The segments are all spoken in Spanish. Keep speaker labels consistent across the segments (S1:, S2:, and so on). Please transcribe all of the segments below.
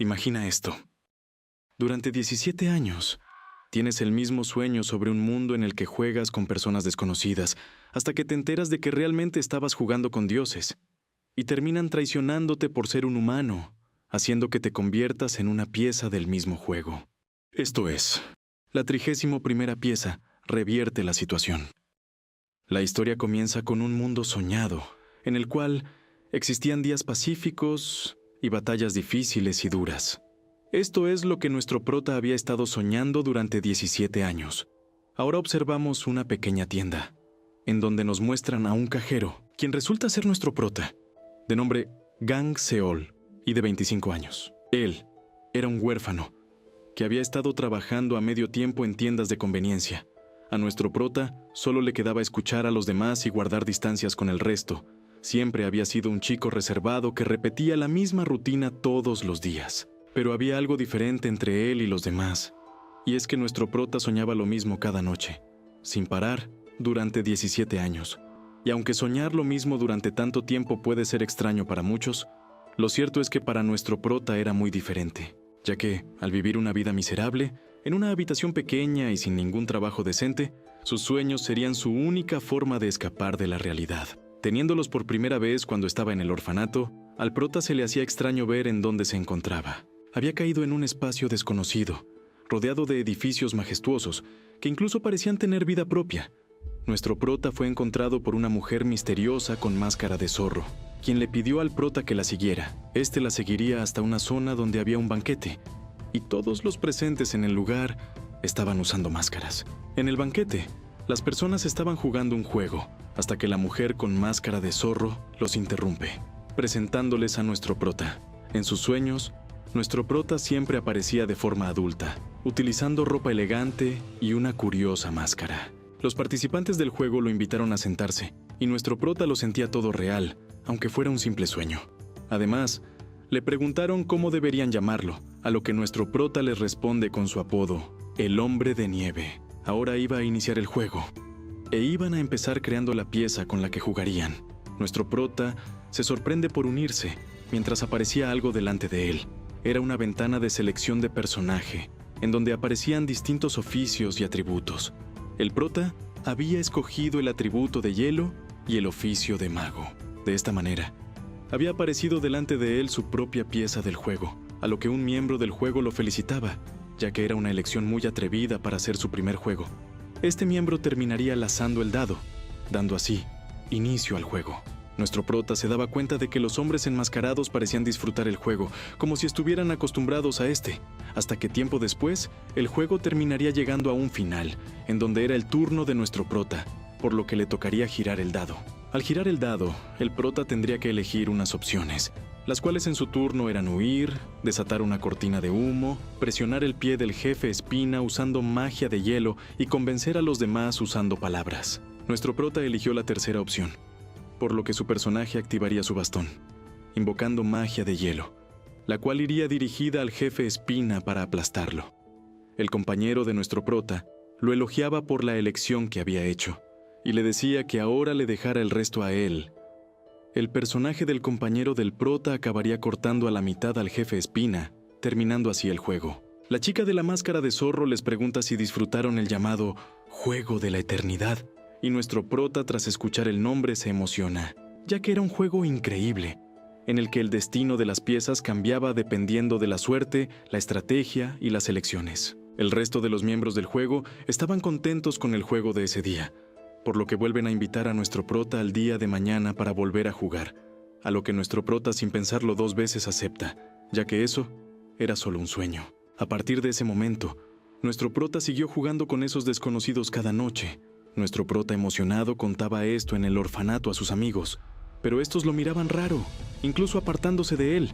S1: Imagina esto. Durante 17 años, tienes el mismo sueño sobre un mundo en el que juegas con personas desconocidas, hasta que te enteras de que realmente estabas jugando con dioses, y terminan traicionándote por ser un humano, haciendo que te conviertas en una pieza del mismo juego. Esto es, la 31ª pieza revierte la situación. La historia comienza con un mundo soñado, en el cual existían días pacíficos y batallas difíciles y duras. Esto es lo que nuestro prota había estado soñando durante 17 años. Ahora observamos una pequeña tienda, en donde nos muestran a un cajero, quien resulta ser nuestro prota, de nombre Gang Seol y de 25 años. Él era un huérfano, que había estado trabajando a medio tiempo en tiendas de conveniencia. A nuestro prota solo le quedaba escuchar a los demás y guardar distancias con el resto. Siempre había sido un chico reservado que repetía la misma rutina todos los días. Pero había algo diferente entre él y los demás, y es que nuestro prota soñaba lo mismo cada noche, sin parar, durante 17 años. Y aunque soñar lo mismo durante tanto tiempo puede ser extraño para muchos, lo cierto es que para nuestro prota era muy diferente, ya que, al vivir una vida miserable, en una habitación pequeña y sin ningún trabajo decente, sus sueños serían su única forma de escapar de la realidad. Teniéndolos por primera vez cuando estaba en el orfanato, al prota se le hacía extraño ver en dónde se encontraba. Había caído en un espacio desconocido, rodeado de edificios majestuosos, que incluso parecían tener vida propia. Nuestro prota fue encontrado por una mujer misteriosa con máscara de zorro, quien le pidió al prota que la siguiera. Este la seguiría hasta una zona donde había un banquete, y todos los presentes en el lugar estaban usando máscaras. En el banquete, las personas estaban jugando un juego, hasta que la mujer con máscara de zorro los interrumpe, presentándoles a nuestro prota. En sus sueños, nuestro prota siempre aparecía de forma adulta, utilizando ropa elegante y una curiosa máscara. Los participantes del juego lo invitaron a sentarse, y nuestro prota lo sentía todo real, aunque fuera un simple sueño. Además, le preguntaron cómo deberían llamarlo, a lo que nuestro prota les responde con su apodo, el Hombre de Nieve. Ahora iba a iniciar el juego, e iban a empezar creando la pieza con la que jugarían. Nuestro prota se sorprende por unirse, mientras aparecía algo delante de él. Era una ventana de selección de personaje, en donde aparecían distintos oficios y atributos. El prota había escogido el atributo de hielo y el oficio de mago. De esta manera, había aparecido delante de él su propia pieza del juego, a lo que un miembro del juego lo felicitaba, ya que era una elección muy atrevida para hacer su primer juego. Este miembro terminaría lanzando el dado, dando así inicio al juego. Nuestro prota se daba cuenta de que los hombres enmascarados parecían disfrutar el juego, como si estuvieran acostumbrados a este, hasta que tiempo después, el juego terminaría llegando a un final, en donde era el turno de nuestro prota, por lo que le tocaría girar el dado. Al girar el dado, el prota tendría que elegir unas opciones, las cuales en su turno eran huir, desatar una cortina de humo, presionar el pie del jefe espina usando magia de hielo y convencer a los demás usando palabras. Nuestro prota eligió la tercera opción, por lo que su personaje activaría su bastón, invocando magia de hielo, la cual iría dirigida al jefe espina para aplastarlo. El compañero de nuestro prota lo elogiaba por la elección que había hecho, y le decía que ahora le dejara el resto a él. El personaje del compañero del prota acabaría cortando a la mitad al jefe espina, terminando así el juego. La chica de la máscara de zorro les pregunta si disfrutaron el llamado Juego de la Eternidad, y nuestro prota, tras escuchar el nombre, se emociona, ya que era un juego increíble, en el que el destino de las piezas cambiaba dependiendo de la suerte, la estrategia y las elecciones. El resto de los miembros del juego estaban contentos con el juego de ese día, por lo que vuelven a invitar a nuestro prota al día de mañana para volver a jugar, a lo que nuestro prota, sin pensarlo dos veces, acepta, ya que eso era solo un sueño. A partir de ese momento, nuestro prota siguió jugando con esos desconocidos cada noche. Nuestro prota, emocionado, contaba esto en el orfanato a sus amigos, pero estos lo miraban raro, incluso apartándose de él,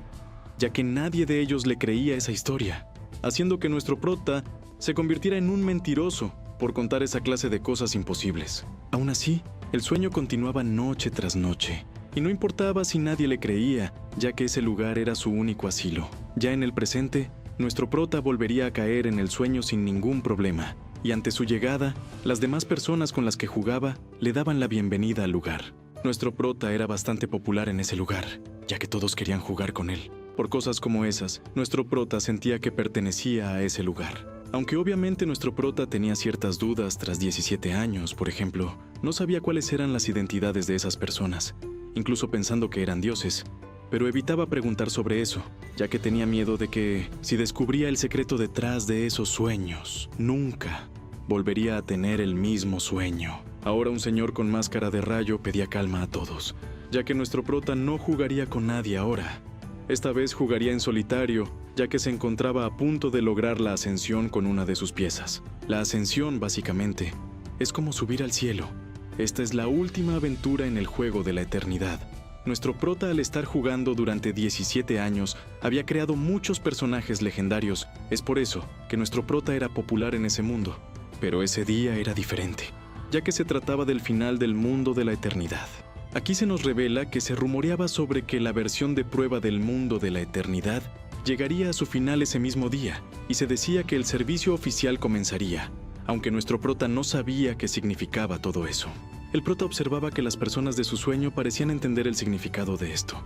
S1: ya que nadie de ellos le creía esa historia, haciendo que nuestro prota se convirtiera en un mentiroso por contar esa clase de cosas imposibles. Aún así, el sueño continuaba noche tras noche, y no importaba si nadie le creía, ya que ese lugar era su único asilo. Ya en el presente, nuestro prota volvería a caer en el sueño sin ningún problema, y ante su llegada, las demás personas con las que jugaba le daban la bienvenida al lugar. Nuestro prota era bastante popular en ese lugar, ya que todos querían jugar con él. Por cosas como esas, nuestro prota sentía que pertenecía a ese lugar. Aunque obviamente nuestro prota tenía ciertas dudas tras 17 años, por ejemplo, no sabía cuáles eran las identidades de esas personas, incluso pensando que eran dioses. Pero evitaba preguntar sobre eso, ya que tenía miedo de que, si descubría el secreto detrás de esos sueños, nunca volvería a tener el mismo sueño. Ahora un señor con máscara de rayo pedía calma a todos, ya que nuestro prota no jugaría con nadie ahora. Esta vez jugaría en solitario, ya que se encontraba a punto de lograr la ascensión con una de sus piezas. La ascensión, básicamente, es como subir al cielo. Esta es la última aventura en el juego de la eternidad. Nuestro prota, al estar jugando durante 17 años, había creado muchos personajes legendarios. Es por eso que nuestro prota era popular en ese mundo. Pero ese día era diferente, ya que se trataba del final del mundo de la eternidad. Aquí se nos revela que se rumoreaba sobre que la versión de prueba del mundo de la eternidad llegaría a su final ese mismo día, y se decía que el servicio oficial comenzaría, aunque nuestro prota no sabía qué significaba todo eso. El prota observaba que las personas de su sueño parecían entender el significado de esto,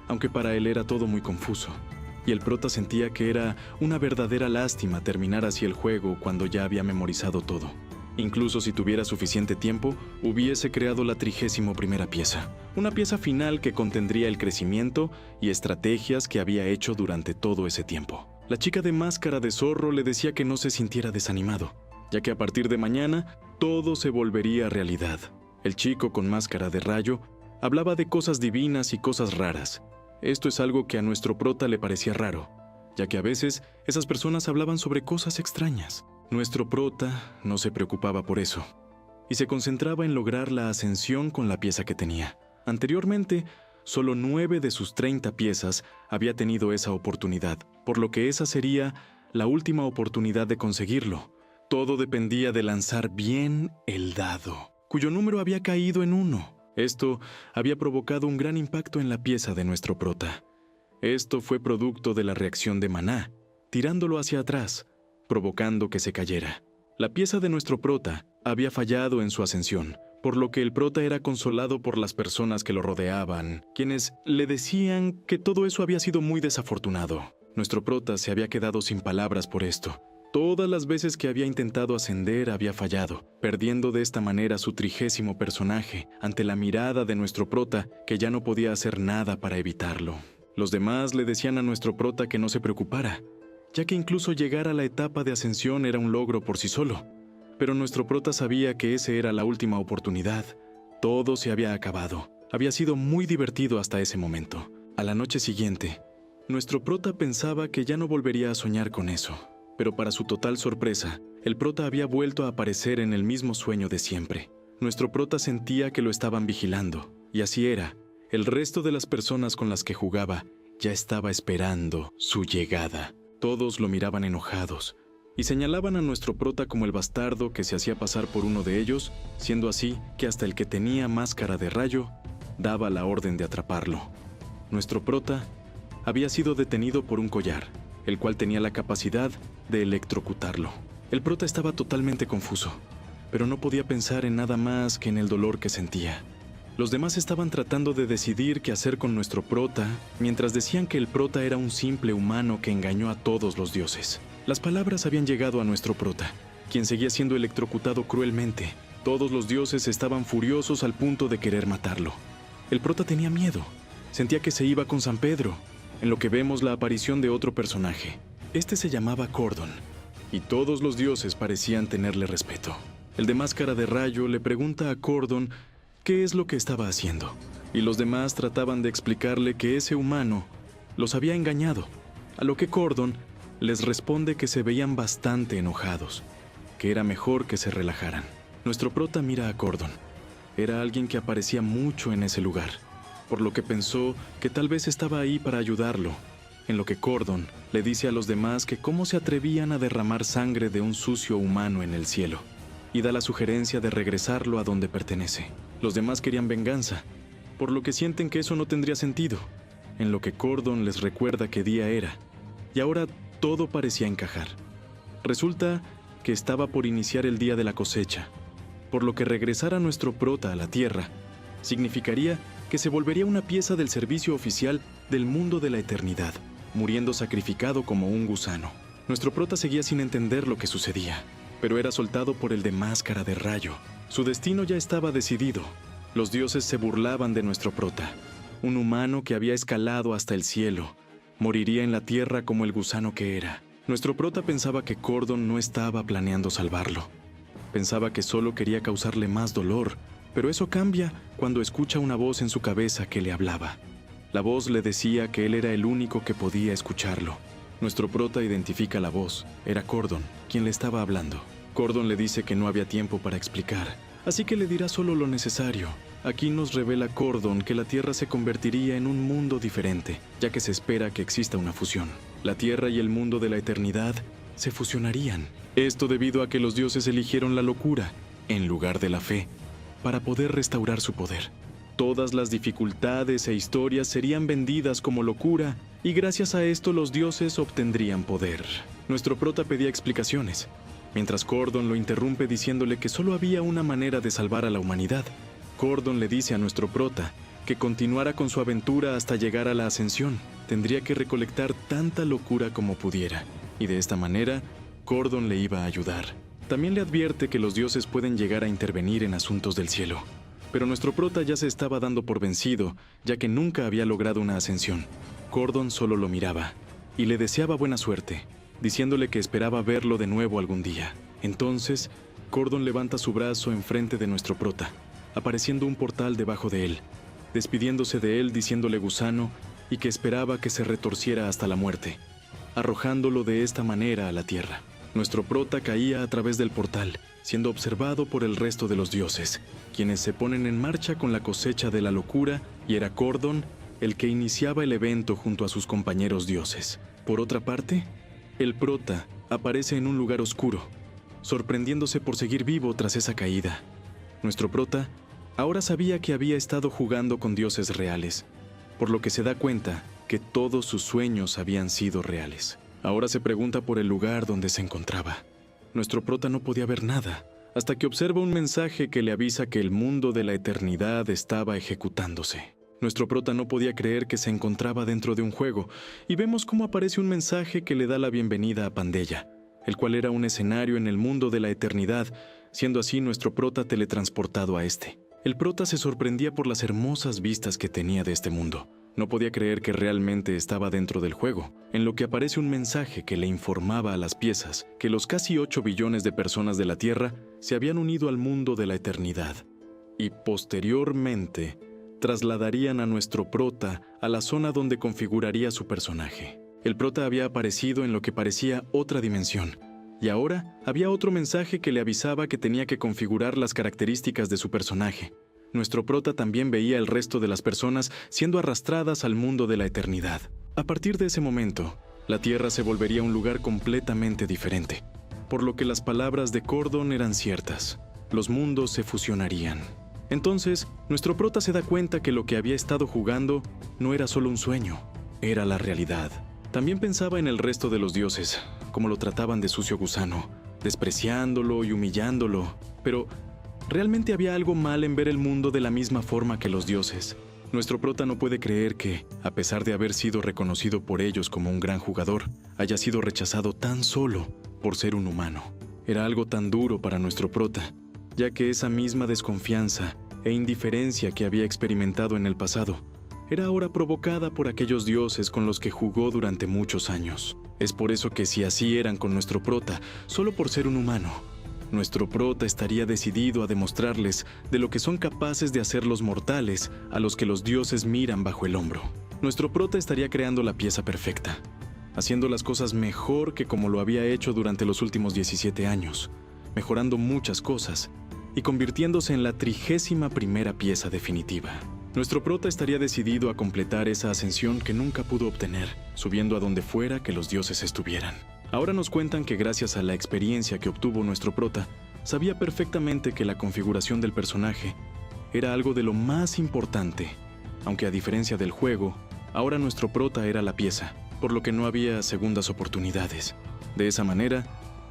S1: aunque para él era todo muy confuso, y el prota sentía que era una verdadera lástima terminar así el juego cuando ya había memorizado todo. Incluso si tuviera suficiente tiempo, hubiese creado la 31ª pieza, una pieza final que contendría el crecimiento y estrategias que había hecho durante todo ese tiempo. La chica de máscara de zorro le decía que no se sintiera desanimado, ya que a partir de mañana todo se volvería realidad. El chico con máscara de rayo hablaba de cosas divinas y cosas raras. Esto es algo que a nuestro prota le parecía raro, ya que a veces esas personas hablaban sobre cosas extrañas. Nuestro prota no se preocupaba por eso, y se concentraba en lograr la ascensión con la pieza que tenía. Anteriormente, solo 9 de sus 30 piezas había tenido esa oportunidad, por lo que esa sería la última oportunidad de conseguirlo. Todo dependía de lanzar bien el dado, cuyo número había caído en 1. Esto había provocado un gran impacto en la pieza de nuestro prota. Esto fue producto de la reacción de Maná, tirándolo hacia atrás, provocando que se cayera. La pieza de nuestro prota había fallado en su ascensión, por lo que el prota era consolado por las personas que lo rodeaban, quienes le decían que todo eso había sido muy desafortunado. Nuestro prota se había quedado sin palabras por esto. Todas las veces que había intentado ascender había fallado, perdiendo de esta manera su 30º personaje ante la mirada de nuestro prota, que ya no podía hacer nada para evitarlo. Los demás le decían a nuestro prota que no se preocupara, ya que incluso llegar a la etapa de ascensión era un logro por sí solo. Pero nuestro prota sabía que esa era la última oportunidad. Todo se había acabado. Había sido muy divertido hasta ese momento. A la noche siguiente, nuestro prota pensaba que ya no volvería a soñar con eso. Pero para su total sorpresa, el prota había vuelto a aparecer en el mismo sueño de siempre. Nuestro prota sentía que lo estaban vigilando, y así era. El resto de las personas con las que jugaba ya estaba esperando su llegada. Todos lo miraban enojados y señalaban a nuestro prota como el bastardo que se hacía pasar por uno de ellos, siendo así que hasta el que tenía máscara de rayo daba la orden de atraparlo. Nuestro prota había sido detenido por un collar, el cual tenía la capacidad de electrocutarlo. El prota estaba totalmente confuso, pero no podía pensar en nada más que en el dolor que sentía. Los demás estaban tratando de decidir qué hacer con nuestro prota, mientras decían que el prota era un simple humano que engañó a todos los dioses. Las palabras habían llegado a nuestro prota, quien seguía siendo electrocutado cruelmente. Todos los dioses estaban furiosos al punto de querer matarlo. El prota tenía miedo. Sentía que se iba con San Pedro, en lo que vemos la aparición de otro personaje. Este se llamaba Cordon, y todos los dioses parecían tenerle respeto. El de máscara de rayo le pregunta a Cordon qué es lo que estaba haciendo, y los demás trataban de explicarle que ese humano los había engañado, a lo que Cordon les responde que se veían bastante enojados, que era mejor que se relajaran. Nuestro prota mira a Cordon. Era alguien que aparecía mucho en ese lugar, por lo que pensó que tal vez estaba ahí para ayudarlo, en lo que Cordon le dice a los demás que cómo se atrevían a derramar sangre de un sucio humano en el cielo, y da la sugerencia de regresarlo a donde pertenece. Los demás querían venganza, por lo que sienten que eso no tendría sentido, en lo que Cordon les recuerda qué día era, y ahora todo parecía encajar. Resulta que estaba por iniciar el día de la cosecha, por lo que regresar a nuestro prota a la tierra significaría que se volvería una pieza del servicio oficial del mundo de la eternidad, muriendo sacrificado como un gusano. Nuestro prota seguía sin entender lo que sucedía, pero era soltado por el de máscara de rayo. Su destino ya estaba decidido. Los dioses se burlaban de nuestro prota. Un humano que había escalado hasta el cielo, moriría en la tierra como el gusano que era. Nuestro prota pensaba que Cordon no estaba planeando salvarlo. Pensaba que solo quería causarle más dolor, pero eso cambia cuando escucha una voz en su cabeza que le hablaba. La voz le decía que él era el único que podía escucharlo. Nuestro prota identifica la voz. Era Cordon, quien le estaba hablando. Cordon le dice que no había tiempo para explicar, así que le dirá solo lo necesario. Aquí nos revela Cordon que la Tierra se convertiría en un mundo diferente, ya que se espera que exista una fusión. La Tierra y el mundo de la eternidad se fusionarían. Esto debido a que los dioses eligieron la locura, en lugar de la fe, para poder restaurar su poder. Todas las dificultades e historias serían vendidas como locura, y gracias a esto los dioses obtendrían poder. Nuestro prota pedía explicaciones, mientras Cordon lo interrumpe diciéndole que solo había una manera de salvar a la humanidad. Cordon le dice a nuestro prota que continuara con su aventura hasta llegar a la ascensión. Tendría que recolectar tanta locura como pudiera, y de esta manera, Cordon le iba a ayudar. También le advierte que los dioses pueden llegar a intervenir en asuntos del cielo. Pero nuestro prota ya se estaba dando por vencido, ya que nunca había logrado una ascensión. Cordon solo lo miraba, y le deseaba buena suerte, diciéndole que esperaba verlo de nuevo algún día. Entonces, Cordon levanta su brazo enfrente de nuestro prota, apareciendo un portal debajo de él, despidiéndose de él diciéndole gusano y que esperaba que se retorciera hasta la muerte, arrojándolo de esta manera a la tierra. Nuestro prota caía a través del portal, siendo observado por el resto de los dioses, quienes se ponen en marcha con la cosecha de la locura, y era Cordon el que iniciaba el evento junto a sus compañeros dioses. Por otra parte, el prota aparece en un lugar oscuro, sorprendiéndose por seguir vivo tras esa caída. Nuestro prota ahora sabía que había estado jugando con dioses reales, por lo que se da cuenta que todos sus sueños habían sido reales. Ahora se pregunta por el lugar donde se encontraba. Nuestro prota no podía ver nada, hasta que observa un mensaje que le avisa que el mundo de la eternidad estaba ejecutándose. Nuestro prota no podía creer que se encontraba dentro de un juego, y vemos cómo aparece un mensaje que le da la bienvenida a Pandeya, el cual era un escenario en el mundo de la eternidad, siendo así nuestro prota teletransportado a este. El prota se sorprendía por las hermosas vistas que tenía de este mundo. No podía creer que realmente estaba dentro del juego, en lo que aparece un mensaje que le informaba a las piezas que los casi 8 billones de personas de la Tierra se habían unido al mundo de la eternidad, y posteriormente trasladarían a nuestro prota a la zona donde configuraría su personaje. El prota había aparecido en lo que parecía otra dimensión, y ahora había otro mensaje que le avisaba que tenía que configurar las características de su personaje. Nuestro prota también veía el resto de las personas siendo arrastradas al mundo de la eternidad. A partir de ese momento, la Tierra se volvería un lugar completamente diferente, por lo que las palabras de Cordon eran ciertas. Los mundos se fusionarían. Entonces, nuestro prota se da cuenta que lo que había estado jugando no era solo un sueño, era la realidad. También pensaba en el resto de los dioses, cómo lo trataban de sucio gusano, despreciándolo y humillándolo, pero realmente había algo mal en ver el mundo de la misma forma que los dioses. Nuestro prota no puede creer que, a pesar de haber sido reconocido por ellos como un gran jugador, haya sido rechazado tan solo por ser un humano. Era algo tan duro para nuestro prota, ya que esa misma desconfianza e indiferencia que había experimentado en el pasado era ahora provocada por aquellos dioses con los que jugó durante muchos años. Es por eso que si así eran con nuestro prota, solo por ser un humano, nuestro prota estaría decidido a demostrarles de lo que son capaces de hacer los mortales a los que los dioses miran bajo el hombro. Nuestro prota estaría creando la pieza perfecta, haciendo las cosas mejor que como lo había hecho durante los últimos 17 años, mejorando muchas cosas y convirtiéndose en la 31ª pieza definitiva. Nuestro prota estaría decidido a completar esa ascensión que nunca pudo obtener, subiendo a donde fuera que los dioses estuvieran. Ahora nos cuentan que gracias a la experiencia que obtuvo nuestro prota, sabía perfectamente que la configuración del personaje era algo de lo más importante, aunque a diferencia del juego, ahora nuestro prota era la pieza, por lo que no había segundas oportunidades. De esa manera,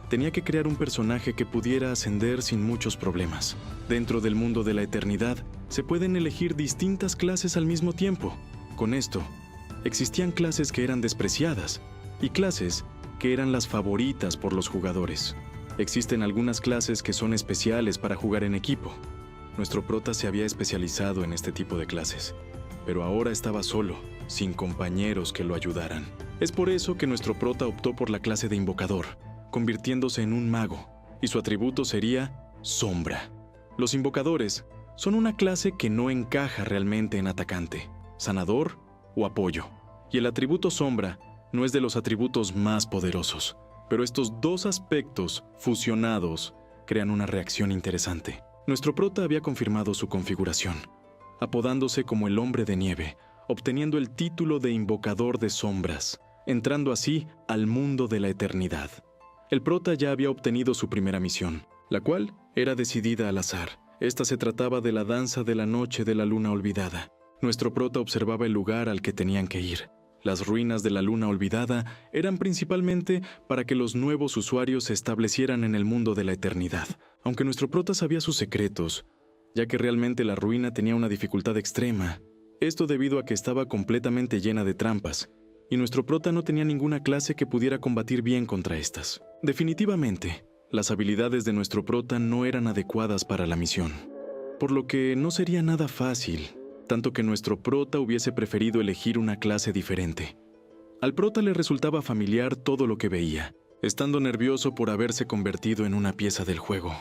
S1: tenía que crear un personaje que pudiera ascender sin muchos problemas. Dentro del mundo de la eternidad, se pueden elegir distintas clases al mismo tiempo. Con esto, existían clases que eran despreciadas y clases que eran las favoritas por los jugadores. Existen algunas clases que son especiales para jugar en equipo. Nuestro prota se había especializado en este tipo de clases, pero ahora estaba solo, sin compañeros que lo ayudaran. Es por eso que nuestro prota optó por la clase de invocador, convirtiéndose en un mago, y su atributo sería sombra. Los invocadores son una clase que no encaja realmente en atacante, sanador o apoyo, y el atributo sombra no es de los atributos más poderosos, pero estos dos aspectos fusionados crean una reacción interesante. Nuestro prota había confirmado su configuración, apodándose como el Hombre de Nieve, obteniendo el título de Invocador de Sombras, entrando así al mundo de la eternidad. El prota ya había obtenido su primera misión, la cual era decidida al azar. Esta se trataba de la danza de la noche de la luna olvidada. Nuestro prota observaba el lugar al que tenían que ir. Las ruinas de la luna olvidada eran principalmente para que los nuevos usuarios se establecieran en el mundo de la eternidad. Aunque nuestro prota sabía sus secretos, ya que realmente la ruina tenía una dificultad extrema. Esto debido a que estaba completamente llena de trampas, y nuestro prota no tenía ninguna clase que pudiera combatir bien contra estas. Definitivamente, las habilidades de nuestro prota no eran adecuadas para la misión, por lo que no sería nada fácil, tanto que nuestro prota hubiese preferido elegir una clase diferente. Al prota le resultaba familiar todo lo que veía, estando nervioso por haberse convertido en una pieza del juego.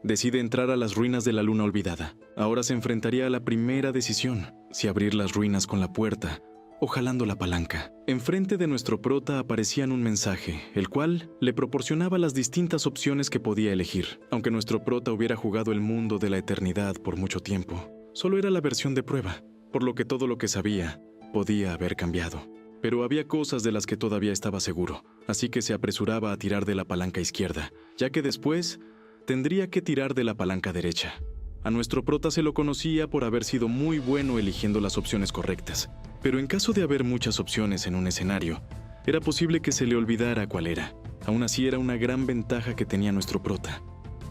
S1: Decide entrar a las ruinas de la luna olvidada. Ahora se enfrentaría a la primera decisión, si abrir las ruinas con la puerta o jalando la palanca. Enfrente de nuestro prota aparecían un mensaje, el cual le proporcionaba las distintas opciones que podía elegir. Aunque nuestro prota hubiera jugado el mundo de la eternidad por mucho tiempo, solo era la versión de prueba, por lo que todo lo que sabía podía haber cambiado. Pero había cosas de las que todavía estaba seguro, así que se apresuraba a tirar de la palanca izquierda, ya que después tendría que tirar de la palanca derecha. A nuestro prota se lo conocía por haber sido muy bueno eligiendo las opciones correctas, pero en caso de haber muchas opciones en un escenario, era posible que se le olvidara cuál era. Aún así era una gran ventaja que tenía nuestro prota,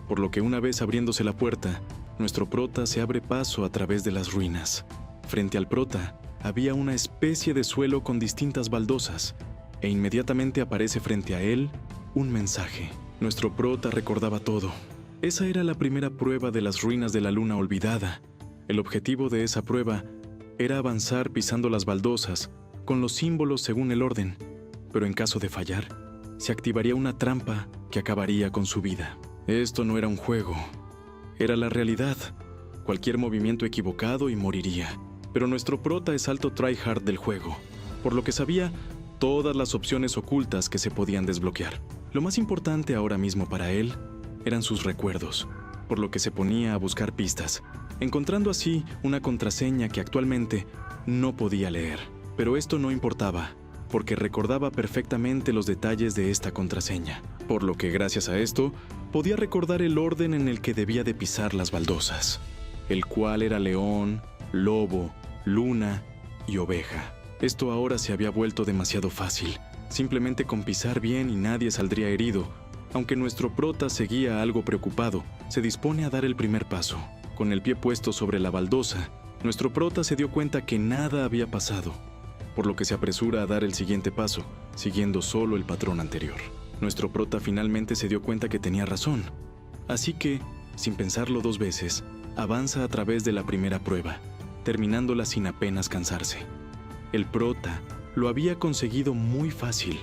S1: por lo que una vez abriéndose la puerta, nuestro prota se abre paso a través de las ruinas. Frente al prota había una especie de suelo con distintas baldosas, e inmediatamente aparece frente a él un mensaje. Nuestro prota recordaba todo. Esa era la primera prueba de las ruinas de la luna olvidada. El objetivo de esa prueba era avanzar pisando las baldosas, con los símbolos según el orden, pero en caso de fallar, se activaría una trampa que acabaría con su vida. Esto no era un juego, era la realidad. Cualquier movimiento equivocado y moriría. Pero nuestro prota es alto tryhard del juego, por lo que sabía todas las opciones ocultas que se podían desbloquear. Lo más importante ahora mismo para él eran sus recuerdos, por lo que se ponía a buscar pistas, encontrando así una contraseña que actualmente no podía leer. Pero esto no importaba, porque recordaba perfectamente los detalles de esta contraseña, por lo que gracias a esto podía recordar el orden en el que debía de pisar las baldosas, el cual era león, lobo, luna y oveja. Esto ahora se había vuelto demasiado fácil. Simplemente con pisar bien y nadie saldría herido. Aunque nuestro prota seguía algo preocupado, se dispone a dar el primer paso. Con el pie puesto sobre la baldosa, nuestro prota se dio cuenta que nada había pasado, por lo que se apresura a dar el siguiente paso, siguiendo solo el patrón anterior. Nuestro prota finalmente se dio cuenta que tenía razón. Así que, sin pensarlo dos veces, avanza a través de la primera prueba, terminándola sin apenas cansarse. El prota lo había conseguido muy fácil,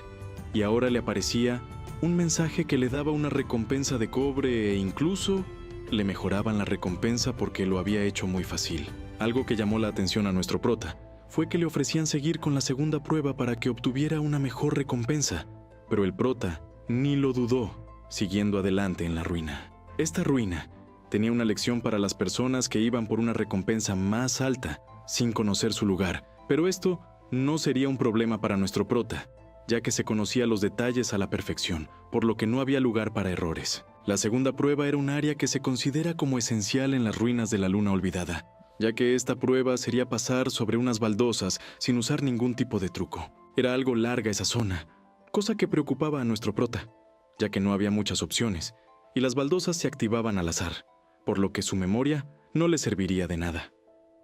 S1: y ahora le aparecía un mensaje que le daba una recompensa de cobre e incluso le mejoraban la recompensa porque lo había hecho muy fácil. Algo que llamó la atención a nuestro prota fue que le ofrecían seguir con la segunda prueba para que obtuviera una mejor recompensa, pero el prota ni lo dudó, siguiendo adelante en la ruina. Esta ruina tenía una lección para las personas que iban por una recompensa más alta, sin conocer su lugar, pero esto no sería un problema para nuestro prota, ya que se conocía los detalles a la perfección, por lo que no había lugar para errores. La segunda prueba era un área que se considera como esencial en las ruinas de la luna olvidada, ya que esta prueba sería pasar sobre unas baldosas sin usar ningún tipo de truco. Era algo larga esa zona, cosa que preocupaba a nuestro prota, ya que no había muchas opciones, y las baldosas se activaban al azar, por lo que su memoria no le serviría de nada.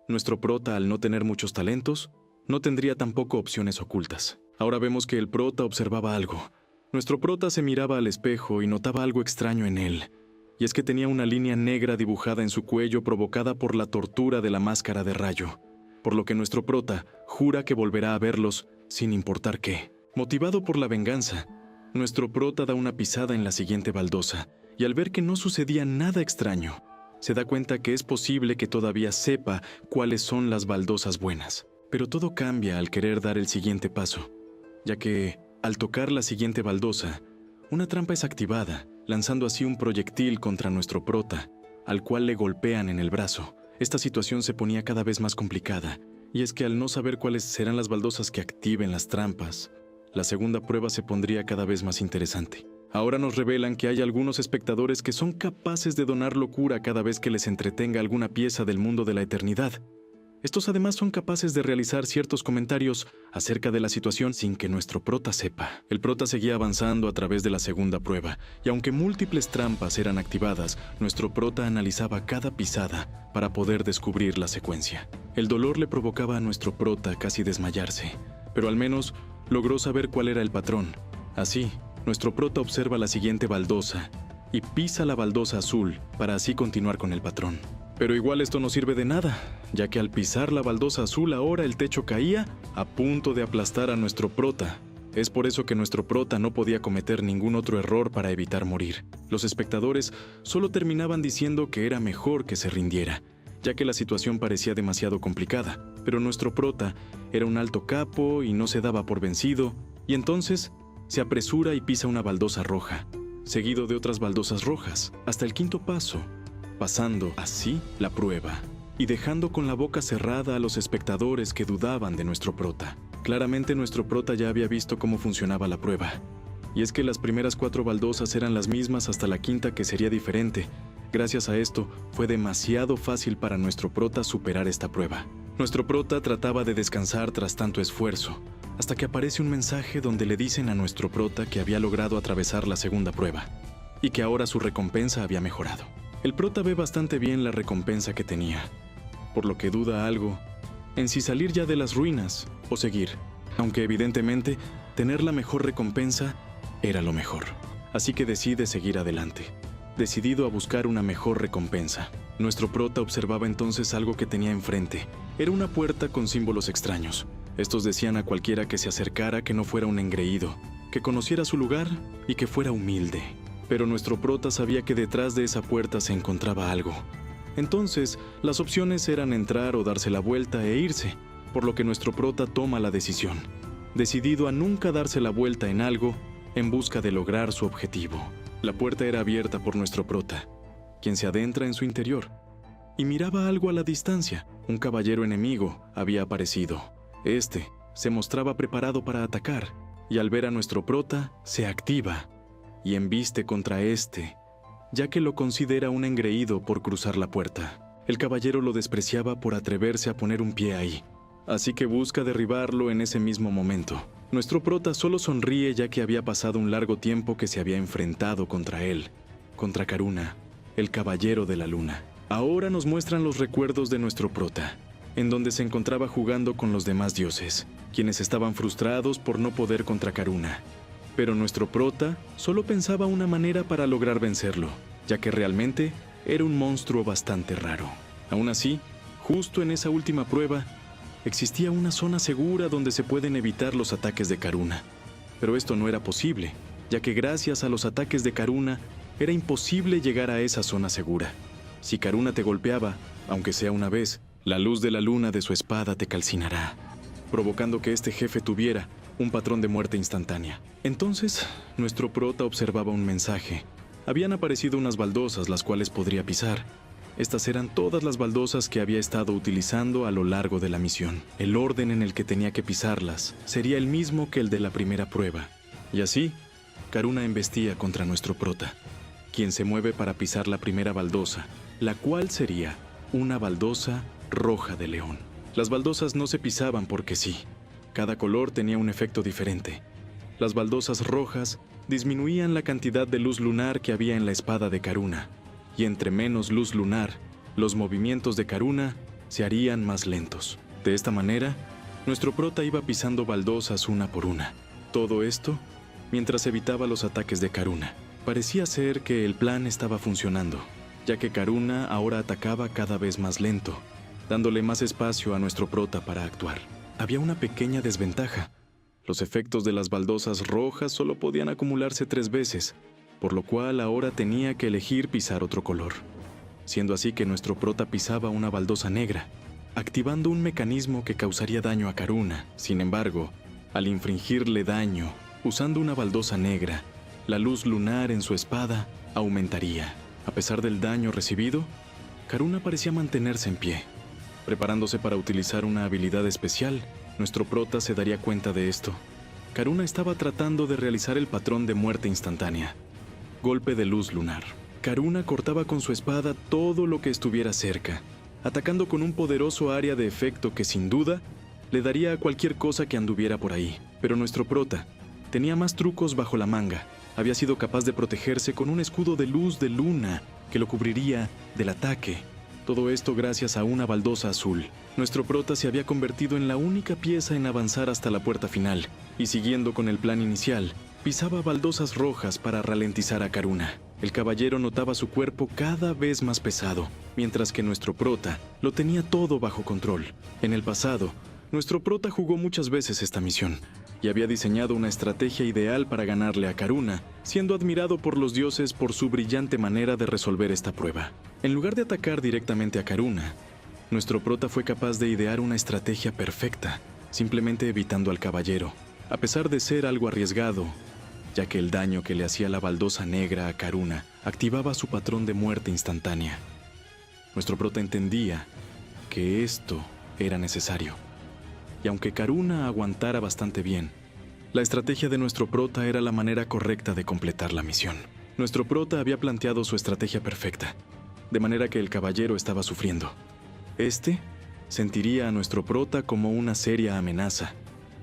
S1: Nuestro prota, al no tener muchos talentos, no tendría tampoco opciones ocultas. Ahora vemos que el prota observaba algo. Nuestro prota se miraba al espejo y notaba algo extraño en él. Y es que tenía una línea negra dibujada en su cuello provocada por la tortura de la máscara de rayo. Por lo que nuestro prota jura que volverá a verlos sin importar qué. Motivado por la venganza, nuestro prota da una pisada en la siguiente baldosa y al ver que no sucedía nada extraño, se da cuenta que es posible que todavía sepa cuáles son las baldosas buenas. Pero todo cambia al querer dar el siguiente paso, ya que, al tocar la siguiente baldosa, una trampa es activada, lanzando así un proyectil contra nuestro prota, al cual le golpean en el brazo. Esta situación se ponía cada vez más complicada, y es que al no saber cuáles serán las baldosas que activen las trampas, la segunda prueba se pondría cada vez más interesante. Ahora nos revelan que hay algunos espectadores que son capaces de donar locura cada vez que les entretenga alguna pieza del mundo de la eternidad. Estos además son capaces de realizar ciertos comentarios acerca de la situación sin que nuestro prota sepa. El prota seguía avanzando a través de la segunda prueba, y aunque múltiples trampas eran activadas, nuestro prota analizaba cada pisada para poder descubrir la secuencia. El dolor le provocaba a nuestro prota casi desmayarse, pero al menos logró saber cuál era el patrón. Así, nuestro prota observa la siguiente baldosa y pisa la baldosa azul para así continuar con el patrón. Pero igual esto no sirve de nada, ya que al pisar la baldosa azul ahora el techo caía a punto de aplastar a nuestro prota. Es por eso que nuestro prota no podía cometer ningún otro error para evitar morir. Los espectadores solo terminaban diciendo que era mejor que se rindiera, ya que la situación parecía demasiado complicada. Pero nuestro prota era un alto capo y no se daba por vencido, y entonces se apresura y pisa una baldosa roja, seguido de otras baldosas rojas, hasta el quinto paso, pasando así la prueba y dejando con la boca cerrada a los espectadores que dudaban de nuestro prota. Claramente nuestro prota ya había visto cómo funcionaba la prueba, y es que las primeras 4 baldosas eran las mismas hasta la quinta, que sería diferente. Gracias a esto, fue demasiado fácil para nuestro prota superar esta prueba. Nuestro prota trataba de descansar tras tanto esfuerzo, hasta que aparece un mensaje donde le dicen a nuestro prota que había logrado atravesar la segunda prueba, y que ahora su recompensa había mejorado. El prota ve bastante bien la recompensa que tenía, por lo que duda algo en si salir ya de las ruinas o seguir, aunque evidentemente tener la mejor recompensa era lo mejor. Así que decide seguir adelante, decidido a buscar una mejor recompensa. Nuestro prota observaba entonces algo que tenía enfrente. Era una puerta con símbolos extraños. Estos decían a cualquiera que se acercara que no fuera un engreído, que conociera su lugar y que fuera humilde. Pero nuestro prota sabía que detrás de esa puerta se encontraba algo. Entonces, las opciones eran entrar o darse la vuelta e irse, por lo que nuestro prota toma la decisión, decidido a nunca darse la vuelta en algo en busca de lograr su objetivo. La puerta era abierta por nuestro prota, quien se adentra en su interior, y miraba algo a la distancia. Un caballero enemigo había aparecido. Este se mostraba preparado para atacar, y al ver a nuestro prota, se activa y embiste contra este, ya que lo considera un engreído por cruzar la puerta. El caballero lo despreciaba por atreverse a poner un pie ahí, así que busca derribarlo en ese mismo momento. Nuestro prota solo sonríe, ya que había pasado un largo tiempo que se había enfrentado contra él, contra Karuna, el caballero de la luna. Ahora nos muestran los recuerdos de nuestro prota, en donde se encontraba jugando con los demás dioses, quienes estaban frustrados por no poder contra Karuna. Pero nuestro prota solo pensaba una manera para lograr vencerlo, ya que realmente era un monstruo bastante raro. Aún así, justo en esa última prueba, existía una zona segura donde se pueden evitar los ataques de Karuna. Pero esto no era posible, ya que gracias a los ataques de Karuna, era imposible llegar a esa zona segura. Si Karuna te golpeaba, aunque sea una vez, la luz de la luna de su espada te calcinará, provocando que este jefe tuviera un patrón de muerte instantánea. Entonces, nuestro prota observaba un mensaje. Habían aparecido unas baldosas las cuales podría pisar. Estas eran todas las baldosas que había estado utilizando a lo largo de la misión. El orden en el que tenía que pisarlas sería el mismo que el de la primera prueba. Y así, Karuna embestía contra nuestro prota, quien se mueve para pisar la primera baldosa, la cual sería una baldosa roja de león. Las baldosas no se pisaban porque sí. Cada color tenía un efecto diferente. Las baldosas rojas disminuían la cantidad de luz lunar que había en la espada de Karuna, y entre menos luz lunar, los movimientos de Karuna se harían más lentos. De esta manera, nuestro prota iba pisando baldosas una por una. Todo esto mientras evitaba los ataques de Karuna. Parecía ser que el plan estaba funcionando, ya que Karuna ahora atacaba cada vez más lento, dándole más espacio a nuestro prota para actuar. Había una pequeña desventaja. Los efectos de las baldosas rojas solo podían acumularse 3 veces, por lo cual ahora tenía que elegir pisar otro color. Siendo así que nuestro prota pisaba una baldosa negra, activando un mecanismo que causaría daño a Karuna. Sin embargo, al infligirle daño, usando una baldosa negra, la luz lunar en su espada aumentaría. A pesar del daño recibido, Karuna parecía mantenerse en pie. Preparándose para utilizar una habilidad especial, nuestro prota se daría cuenta de esto. Karuna estaba tratando de realizar el patrón de muerte instantánea. Golpe de luz lunar. Karuna cortaba con su espada todo lo que estuviera cerca, atacando con un poderoso área de efecto que sin duda le daría a cualquier cosa que anduviera por ahí. Pero nuestro prota tenía más trucos bajo la manga. Había sido capaz de protegerse con un escudo de luz de luna que lo cubriría del ataque. Todo esto gracias a una baldosa azul. Nuestro prota se había convertido en la única pieza en avanzar hasta la puerta final, y siguiendo con el plan inicial, pisaba baldosas rojas para ralentizar a Karuna. El caballero notaba su cuerpo cada vez más pesado, mientras que nuestro prota lo tenía todo bajo control. En el pasado, nuestro prota jugó muchas veces esta misión, y había diseñado una estrategia ideal para ganarle a Karuna, siendo admirado por los dioses por su brillante manera de resolver esta prueba. En lugar de atacar directamente a Karuna, nuestro prota fue capaz de idear una estrategia perfecta, simplemente evitando al caballero, a pesar de ser algo arriesgado, ya que el daño que le hacía la baldosa negra a Karuna activaba su patrón de muerte instantánea. Nuestro prota entendía que esto era necesario. Y aunque Karuna aguantara bastante bien, la estrategia de nuestro prota era la manera correcta de completar la misión. Nuestro prota había planteado su estrategia perfecta, de manera que el caballero estaba sufriendo. Este sentiría a nuestro prota como una seria amenaza,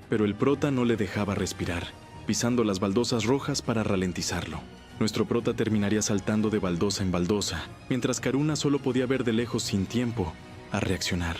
S1: pero el prota no le dejaba respirar, pisando las baldosas rojas para ralentizarlo. Nuestro prota terminaría saltando de baldosa en baldosa, mientras Karuna solo podía ver de lejos sin tiempo a reaccionar.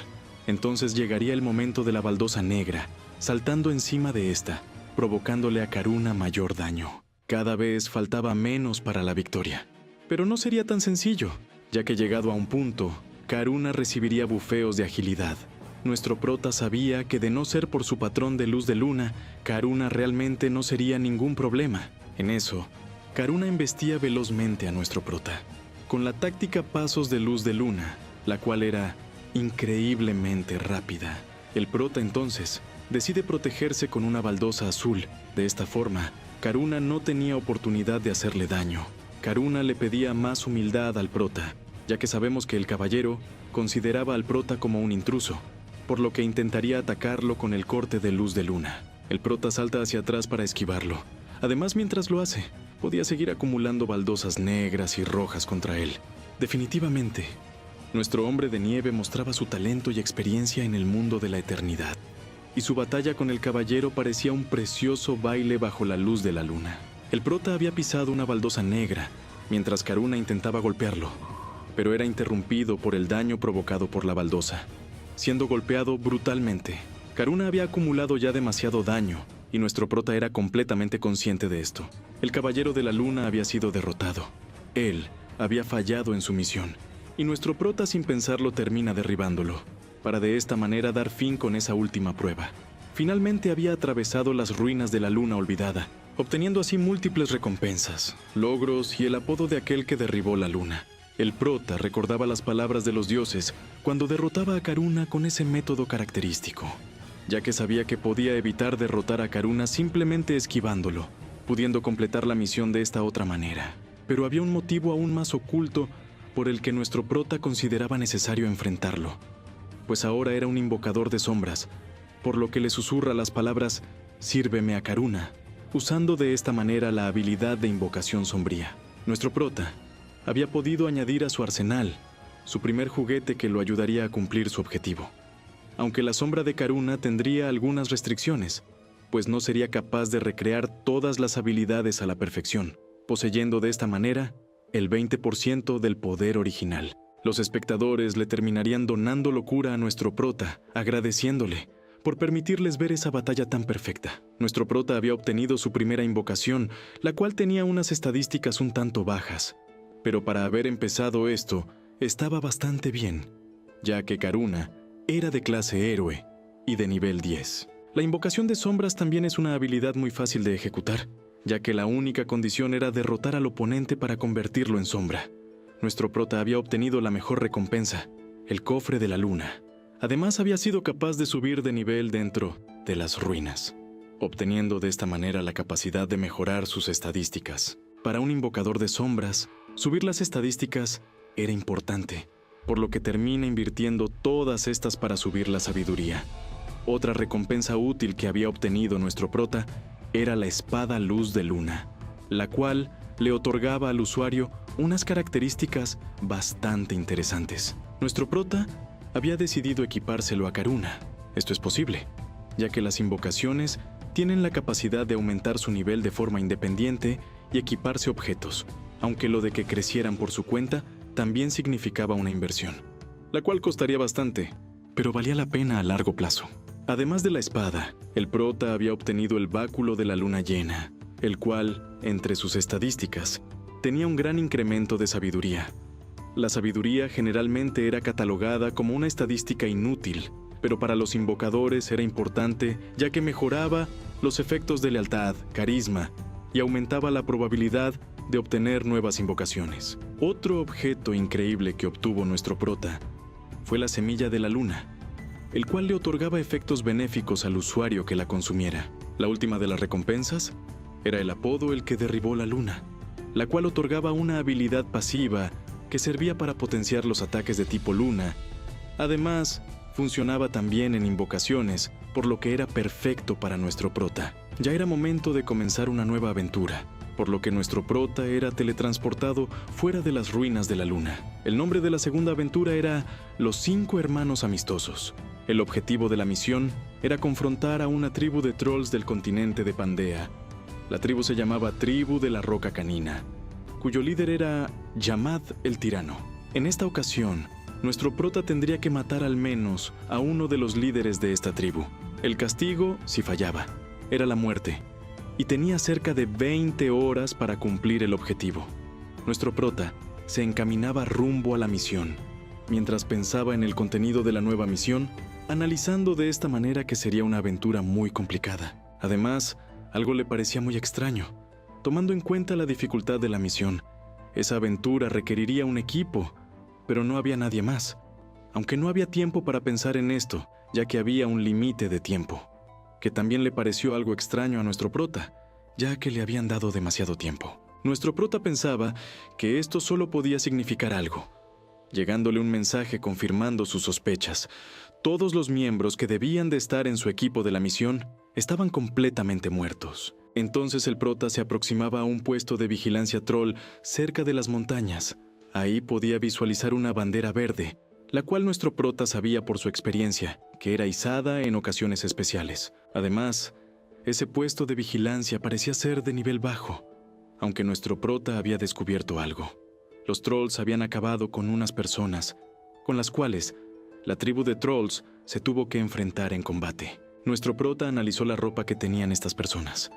S1: Entonces llegaría el momento de la baldosa negra, saltando encima de esta, provocándole a Karuna mayor daño. Cada vez faltaba menos para la victoria. Pero no sería tan sencillo, ya que llegado a un punto, Karuna recibiría bufeos de agilidad. Nuestro prota sabía que de no ser por su patrón de luz de luna, Karuna realmente no sería ningún problema. En eso, Karuna embestía velozmente a nuestro prota, con la táctica pasos de luz de luna, la cual era increíblemente rápida. El prota entonces decide protegerse con una baldosa azul. De esta forma, Karuna no tenía oportunidad de hacerle daño. Karuna le pedía más humildad al prota, ya que sabemos que el caballero consideraba al prota como un intruso, por lo que intentaría atacarlo con el corte de luz de luna. El prota salta hacia atrás para esquivarlo. Además, mientras lo hace, podía seguir acumulando baldosas negras y rojas contra él. Definitivamente, nuestro hombre de nieve mostraba su talento y experiencia en el mundo de la eternidad, y su batalla con el caballero parecía un precioso baile bajo la luz de la luna. El prota había pisado una baldosa negra, mientras Karuna intentaba golpearlo, pero era interrumpido por el daño provocado por la baldosa, siendo golpeado brutalmente. Karuna había acumulado ya demasiado daño, y nuestro prota era completamente consciente de esto. El caballero de la luna había sido derrotado. Él había fallado en su misión, y nuestro prota sin pensarlo termina derribándolo, para de esta manera dar fin con esa última prueba. Finalmente había atravesado las ruinas de la luna olvidada, obteniendo así múltiples recompensas, logros y el apodo de aquel que derribó la luna. El prota recordaba las palabras de los dioses cuando derrotaba a Karuna con ese método característico, ya que sabía que podía evitar derrotar a Karuna simplemente esquivándolo, pudiendo completar la misión de esta otra manera. Pero había un motivo aún más oculto por el que nuestro prota consideraba necesario enfrentarlo, pues ahora era un invocador de sombras, por lo que le susurra las palabras «Sírveme a Karuna», usando de esta manera la habilidad de invocación sombría. Nuestro prota había podido añadir a su arsenal su primer juguete que lo ayudaría a cumplir su objetivo. Aunque la sombra de Karuna tendría algunas restricciones, pues no sería capaz de recrear todas las habilidades a la perfección, poseyendo de esta manera el 20% del poder original. Los espectadores le terminarían donando locura a nuestro prota, agradeciéndole por permitirles ver esa batalla tan perfecta. Nuestro prota había obtenido su primera invocación, la cual tenía unas estadísticas un tanto bajas. Pero para haber empezado esto, estaba bastante bien, ya que Karuna era de clase héroe y de nivel 10. La invocación de sombras también es una habilidad muy fácil de ejecutar, ya que la única condición era derrotar al oponente para convertirlo en sombra. Nuestro prota había obtenido la mejor recompensa, el cofre de la luna. Además, había sido capaz de subir de nivel dentro de las ruinas, obteniendo de esta manera la capacidad de mejorar sus estadísticas. Para un invocador de sombras, subir las estadísticas era importante, por lo que termina invirtiendo todas estas para subir la sabiduría. Otra recompensa útil que había obtenido nuestro prota era la espada luz de luna, la cual le otorgaba al usuario unas características bastante interesantes. Nuestro prota había decidido equipárselo a Karuna. Esto es posible, ya que las invocaciones tienen la capacidad de aumentar su nivel de forma independiente y equiparse objetos, aunque lo de que crecieran por su cuenta también significaba una inversión, la cual costaría bastante, pero valía la pena a largo plazo. Además de la espada, el prota había obtenido el báculo de la luna llena, el cual, entre sus estadísticas, tenía un gran incremento de sabiduría. La sabiduría generalmente era catalogada como una estadística inútil, pero para los invocadores era importante ya que mejoraba los efectos de lealtad, carisma y aumentaba la probabilidad de obtener nuevas invocaciones. Otro objeto increíble que obtuvo nuestro prota fue la semilla de la luna, el cual le otorgaba efectos benéficos al usuario que la consumiera. La última de las recompensas era el apodo El que derribó la luna, la cual otorgaba una habilidad pasiva que servía para potenciar los ataques de tipo luna. Además, funcionaba también en invocaciones, por lo que era perfecto para nuestro prota. Ya era momento de comenzar una nueva aventura, por lo que nuestro prota era teletransportado fuera de las ruinas de la luna. El nombre de la segunda aventura era Los 5 Hermanos Amistosos. El objetivo de la misión era confrontar a una tribu de trolls del continente de Pandea. La tribu se llamaba Tribu de la Roca Canina, cuyo líder era Yamad el Tirano. En esta ocasión, nuestro prota tendría que matar al menos a uno de los líderes de esta tribu. El castigo, si fallaba, era la muerte, y tenía cerca de 20 horas para cumplir el objetivo. Nuestro prota se encaminaba rumbo a la misión, mientras pensaba en el contenido de la nueva misión, analizando de esta manera que sería una aventura muy complicada. Además, algo le parecía muy extraño, tomando en cuenta la dificultad de la misión. Esa aventura requeriría un equipo, pero no había nadie más, aunque no había tiempo para pensar en esto, ya que había un límite de tiempo, que también le pareció algo extraño a nuestro prota, ya que le habían dado demasiado tiempo. Nuestro prota pensaba que esto solo podía significar algo, llegándole un mensaje confirmando sus sospechas. Todos los miembros que debían de estar en su equipo de la misión estaban completamente muertos. Entonces el prota se aproximaba a un puesto de vigilancia troll cerca de las montañas. Ahí podía visualizar una bandera verde, la cual nuestro prota sabía por su experiencia, que era izada en ocasiones especiales. Además, ese puesto de vigilancia parecía ser de nivel bajo, aunque nuestro prota había descubierto algo. Los trolls habían acabado con unas personas, con las cuales la tribu de trolls se tuvo que enfrentar en combate. Nuestro prota analizó la ropa que tenían estas personas,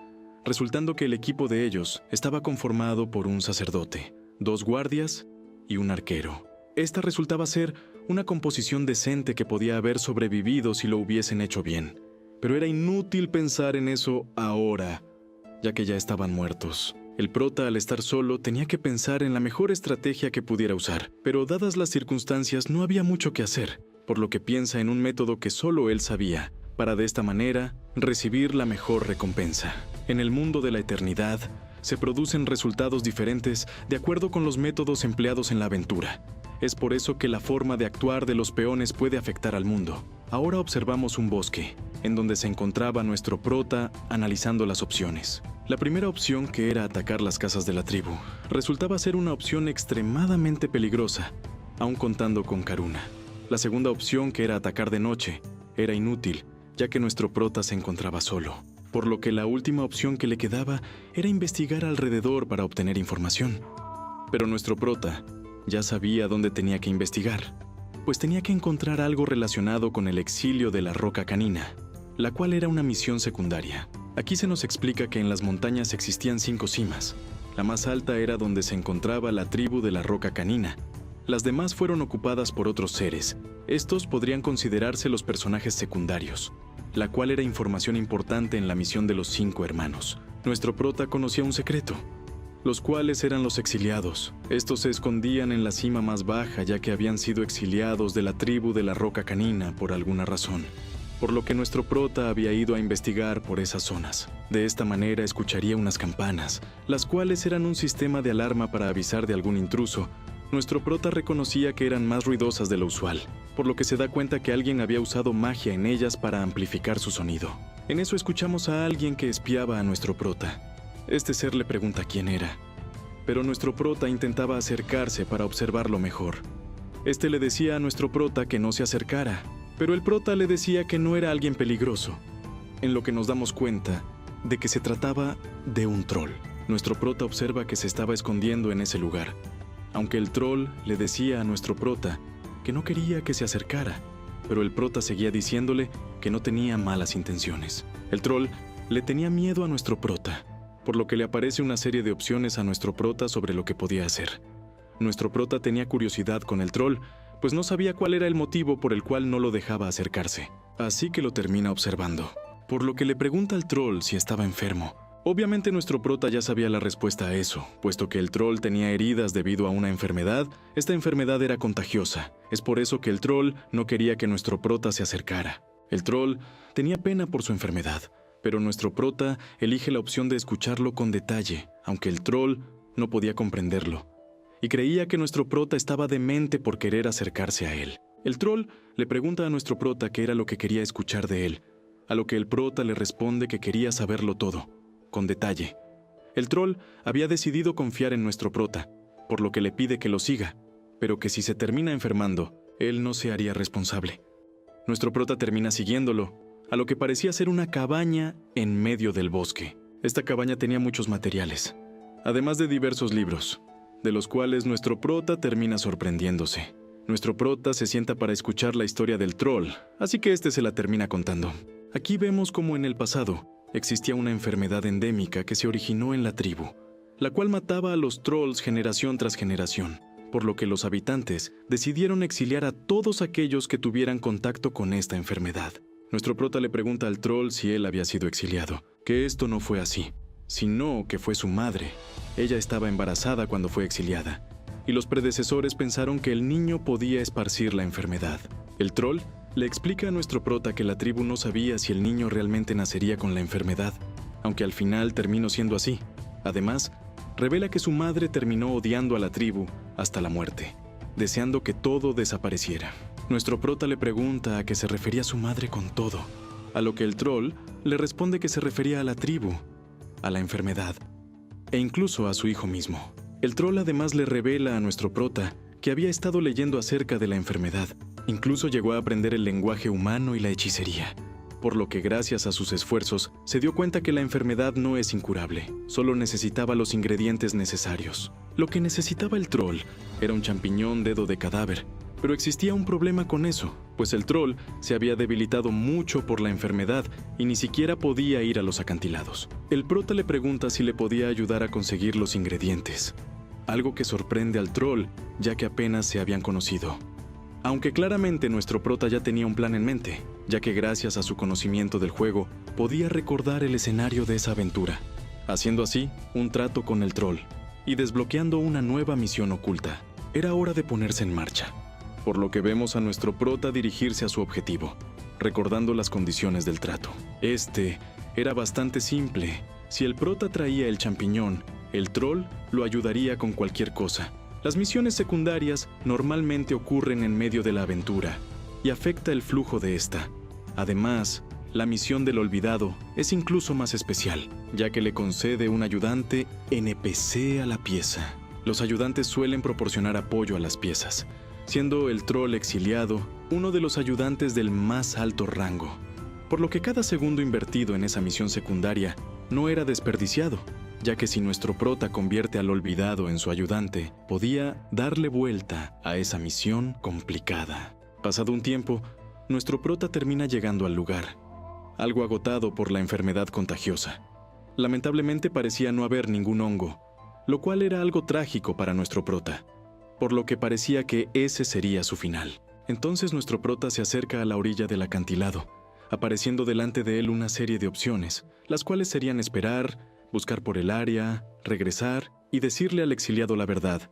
S1: resultando que el equipo de ellos estaba conformado por un sacerdote, 2 guardias y un arquero. Esta resultaba ser una composición decente que podía haber sobrevivido si lo hubiesen hecho bien, pero era inútil pensar en eso ahora, ya que ya estaban muertos. El prota, al estar solo, tenía que pensar en la mejor estrategia que pudiera usar, pero dadas las circunstancias no había mucho que hacer, por lo que piensa en un método que solo él sabía, para de esta manera recibir la mejor recompensa. En el mundo de la eternidad, se producen resultados diferentes de acuerdo con los métodos empleados en la aventura. Es por eso que la forma de actuar de los peones puede afectar al mundo. Ahora observamos un bosque, en donde se encontraba nuestro prota analizando las opciones. La primera opción, que era atacar las casas de la tribu, resultaba ser una opción extremadamente peligrosa, aun contando con Karuna. La segunda opción, que era atacar de noche, era inútil, ya que nuestro prota se encontraba solo, por lo que la última opción que le quedaba era investigar alrededor para obtener información. Pero nuestro prota ya sabía dónde tenía que investigar, pues tenía que encontrar algo relacionado con el exilio de la Roca Canina, la cual era una misión secundaria. Aquí se nos explica que en las montañas existían 5 cimas. La más alta era donde se encontraba la tribu de la Roca Canina. Las demás fueron ocupadas por otros seres. Estos podrían considerarse los personajes secundarios, la cual era información importante en la misión de los 5 hermanos. Nuestro prota conocía un secreto, los cuales eran los exiliados. Estos se escondían en la cima más baja ya que habían sido exiliados de la tribu de la Roca Canina por alguna razón, por lo que nuestro prota había ido a investigar por esas zonas. De esta manera escucharía unas campanas, las cuales eran un sistema de alarma para avisar de algún intruso. Nuestro prota reconocía que eran más ruidosas de lo usual, por lo que se da cuenta que alguien había usado magia en ellas para amplificar su sonido. En eso escuchamos a alguien que espiaba a nuestro prota. Este ser le pregunta quién era, pero nuestro prota intentaba acercarse para observarlo mejor. Este le decía a nuestro prota que no se acercara, pero el prota le decía que no era alguien peligroso, en lo que nos damos cuenta de que se trataba de un troll. Nuestro prota observa que se estaba escondiendo en ese lugar, aunque el troll le decía a nuestro prota que no quería que se acercara, pero el prota seguía diciéndole que no tenía malas intenciones. El troll le tenía miedo a nuestro prota, por lo que le aparece una serie de opciones a nuestro prota sobre lo que podía hacer. Nuestro prota tenía curiosidad con el troll, pues no sabía cuál era el motivo por el cual no lo dejaba acercarse. Así que lo termina observando, por lo que le pregunta al troll si estaba enfermo. Obviamente nuestro prota ya sabía la respuesta a eso, puesto que el troll tenía heridas debido a una enfermedad. Esta enfermedad era contagiosa. Es por eso que el troll no quería que nuestro prota se acercara. El troll tenía pena por su enfermedad, pero nuestro prota elige la opción de escucharlo con detalle, aunque el troll no podía comprenderlo, y creía que nuestro prota estaba demente por querer acercarse a él. El troll le pregunta a nuestro prota qué era lo que quería escuchar de él, a lo que el prota le responde que quería saberlo todo, con detalle. El troll había decidido confiar en nuestro prota, por lo que le pide que lo siga, pero que si se termina enfermando, él no se haría responsable. Nuestro prota termina siguiéndolo, a lo que parecía ser una cabaña en medio del bosque. Esta cabaña tenía muchos materiales, además de diversos libros, de los cuales nuestro prota termina sorprendiéndose. Nuestro prota se sienta para escuchar la historia del troll, así que este se la termina contando. Aquí vemos cómo en el pasado existía una enfermedad endémica que se originó en la tribu, la cual mataba a los trolls generación tras generación, por lo que los habitantes decidieron exiliar a todos aquellos que tuvieran contacto con esta enfermedad. Nuestro prota le pregunta al troll si él había sido exiliado, que esto no fue así, sino que fue su madre. Ella estaba embarazada cuando fue exiliada, y los predecesores pensaron que el niño podía esparcir la enfermedad. El troll le explica a nuestro prota que la tribu no sabía si el niño realmente nacería con la enfermedad, aunque al final terminó siendo así. Además, revela que su madre terminó odiando a la tribu hasta la muerte, deseando que todo desapareciera. Nuestro prota le pregunta a qué se refería su madre con todo, a lo que el troll le responde que se refería a la tribu, a la enfermedad, e incluso a su hijo mismo. El troll además le revela a nuestro prota que había estado leyendo acerca de la enfermedad. Incluso llegó a aprender el lenguaje humano y la hechicería, por lo que gracias a sus esfuerzos se dio cuenta que la enfermedad no es incurable, solo necesitaba los ingredientes necesarios. Lo que necesitaba el troll era un champiñón dedo de cadáver, pero existía un problema con eso, pues el troll se había debilitado mucho por la enfermedad y ni siquiera podía ir a los acantilados. El prota le pregunta si le podía ayudar a conseguir los ingredientes, algo que sorprende al troll, ya que apenas se habían conocido. Aunque claramente nuestro prota ya tenía un plan en mente, ya que gracias a su conocimiento del juego, podía recordar el escenario de esa aventura, haciendo así un trato con el troll y desbloqueando una nueva misión oculta. Era hora de ponerse en marcha, por lo que vemos a nuestro prota dirigirse a su objetivo, recordando las condiciones del trato. Este era bastante simple. Si el prota traía el champiñón, el troll lo ayudaría con cualquier cosa. Las misiones secundarias normalmente ocurren en medio de la aventura y afecta el flujo de esta. Además, la misión del olvidado es incluso más especial, ya que le concede un ayudante NPC a la pieza. Los ayudantes suelen proporcionar apoyo a las piezas, siendo el troll exiliado uno de los ayudantes del más alto rango, por lo que cada segundo invertido en esa misión secundaria no era desperdiciado, ya que si nuestro prota convierte al olvidado en su ayudante, podía darle vuelta a esa misión complicada. Pasado un tiempo, nuestro prota termina llegando al lugar, algo agotado por la enfermedad contagiosa. Lamentablemente parecía no haber ningún hongo, lo cual era algo trágico para nuestro prota, por lo que parecía que ese sería su final. Entonces nuestro prota se acerca a la orilla del acantilado, apareciendo delante de él una serie de opciones, las cuales serían esperar, buscar por el área, regresar y decirle al exiliado la verdad,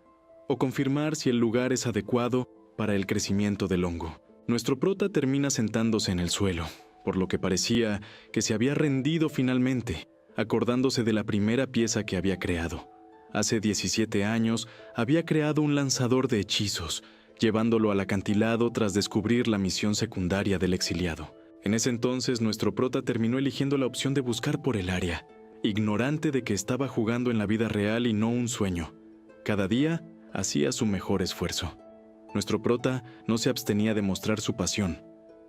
S1: o confirmar si el lugar es adecuado para el crecimiento del hongo. Nuestro prota termina sentándose en el suelo, por lo que parecía que se había rendido finalmente, acordándose de la primera pieza que había creado. Hace 17 años había creado un lanzador de hechizos, llevándolo al acantilado tras descubrir la misión secundaria del exiliado. En ese entonces nuestro prota terminó eligiendo la opción de buscar por el área, ignorante de que estaba jugando en la vida real y no un sueño. Cada día hacía su mejor esfuerzo. Nuestro prota no se abstenía de mostrar su pasión,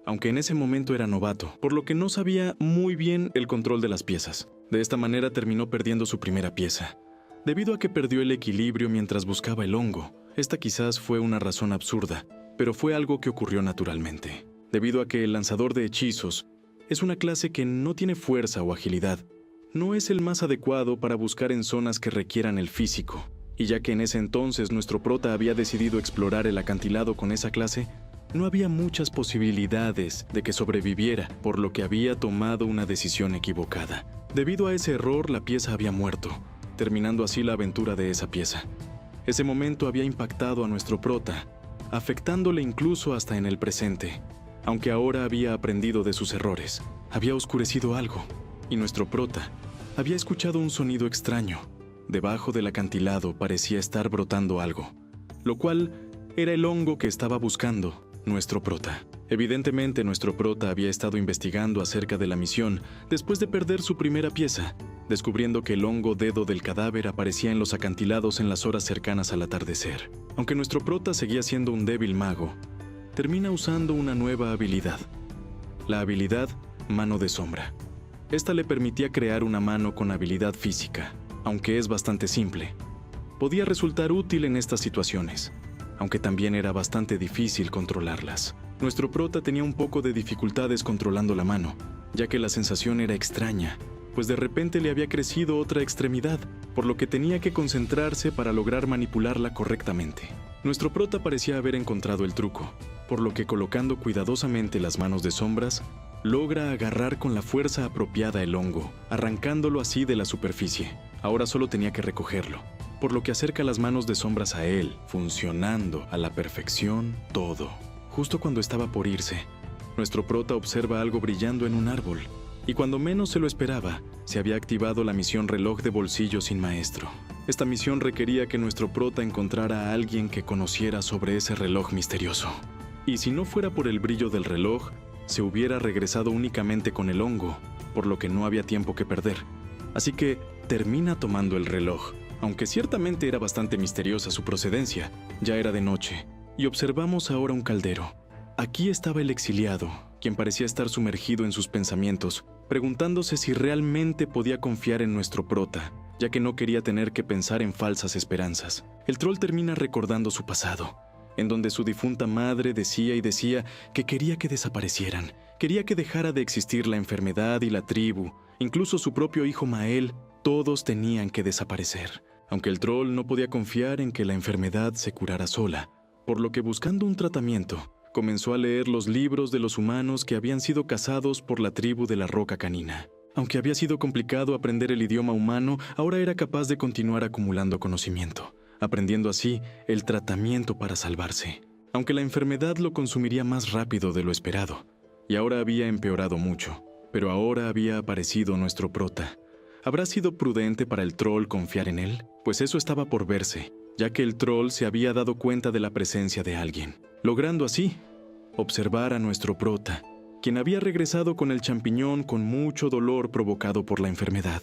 S1: aunque en ese momento era novato, por lo que no sabía muy bien el control de las piezas. De esta manera terminó perdiendo su primera pieza, debido a que perdió el equilibrio mientras buscaba el hongo. Esta quizás fue una razón absurda, pero fue algo que ocurrió naturalmente, debido a que el lanzador de hechizos es una clase que no tiene fuerza o agilidad. No es el más adecuado para buscar en zonas que requieran el físico, y ya que en ese entonces nuestro prota había decidido explorar el acantilado con esa clase, no había muchas posibilidades de que sobreviviera, por lo que había tomado una decisión equivocada. Debido a ese error, la pieza había muerto, terminando así la aventura de esa pieza. Ese momento había impactado a nuestro prota, afectándole incluso hasta en el presente. Aunque ahora había aprendido de sus errores, había oscurecido algo, y nuestro prota había escuchado un sonido extraño. Debajo del acantilado parecía estar brotando algo, lo cual era el hongo que estaba buscando nuestro prota. Evidentemente, nuestro prota había estado investigando acerca de la misión después de perder su primera pieza, descubriendo que el hongo dedo del cadáver aparecía en los acantilados en las horas cercanas al atardecer. Aunque nuestro prota seguía siendo un débil mago, termina usando una nueva habilidad, la habilidad Mano de Sombra. Esta le permitía crear una mano con habilidad física, aunque es bastante simple. Podía resultar útil en estas situaciones, aunque también era bastante difícil controlarlas. Nuestro prota tenía un poco de dificultades controlando la mano, ya que la sensación era extraña, pues de repente le había crecido otra extremidad, por lo que tenía que concentrarse para lograr manipularla correctamente. Nuestro prota parecía haber encontrado el truco, por lo que colocando cuidadosamente las manos de sombras, logra agarrar con la fuerza apropiada el hongo, arrancándolo así de la superficie. Ahora solo tenía que recogerlo, por lo que acerca las manos de sombras a él, funcionando a la perfección todo. Justo cuando estaba por irse, nuestro prota observa algo brillando en un árbol, y cuando menos se lo esperaba, se había activado la misión Reloj de Bolsillo sin Maestro. Esta misión requería que nuestro prota encontrara a alguien que conociera sobre ese reloj misterioso. Y si no fuera por el brillo del reloj, se hubiera regresado únicamente con el hongo, por lo que no había tiempo que perder. Así que termina tomando el reloj, aunque ciertamente era bastante misteriosa su procedencia. Ya era de noche, y observamos ahora un caldero. Aquí estaba el exiliado, quien parecía estar sumergido en sus pensamientos, preguntándose si realmente podía confiar en nuestro prota, ya que no quería tener que pensar en falsas esperanzas. El troll termina recordando su pasado, en donde su difunta madre decía y decía que quería que desaparecieran, quería que dejara de existir la enfermedad y la tribu, incluso su propio hijo Mael, todos tenían que desaparecer. Aunque el troll no podía confiar en que la enfermedad se curara sola, por lo que buscando un tratamiento, comenzó a leer los libros de los humanos que habían sido cazados por la tribu de la Roca Canina. Aunque había sido complicado aprender el idioma humano, ahora era capaz de continuar acumulando conocimiento, aprendiendo así el tratamiento para salvarse. Aunque la enfermedad lo consumiría más rápido de lo esperado, y ahora había empeorado mucho, pero ahora había aparecido nuestro prota. ¿Habrá sido prudente para el troll confiar en él? Pues eso estaba por verse, ya que el troll se había dado cuenta de la presencia de alguien, logrando así observar a nuestro prota, quien había regresado con el champiñón con mucho dolor provocado por la enfermedad.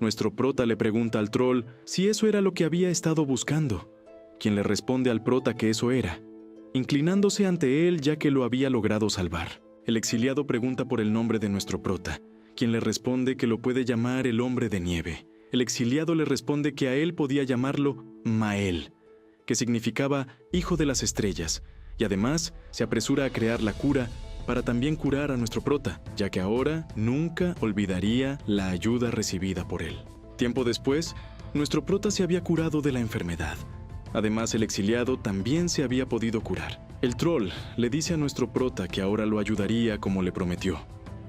S1: Nuestro prota le pregunta al troll si eso era lo que había estado buscando, quien le responde al prota que eso era, inclinándose ante él ya que lo había logrado salvar. El exiliado pregunta por el nombre de nuestro prota, quien le responde que lo puede llamar el Hombre de Nieve, el exiliado le responde que a él podía llamarlo Mael, que significaba hijo de las estrellas, y además se apresura a crear la cura para también curar a nuestro prota, ya que ahora nunca olvidaría la ayuda recibida por él. Tiempo después, nuestro prota se había curado de la enfermedad. Además, el exiliado también se había podido curar. El troll le dice a nuestro prota que ahora lo ayudaría como le prometió,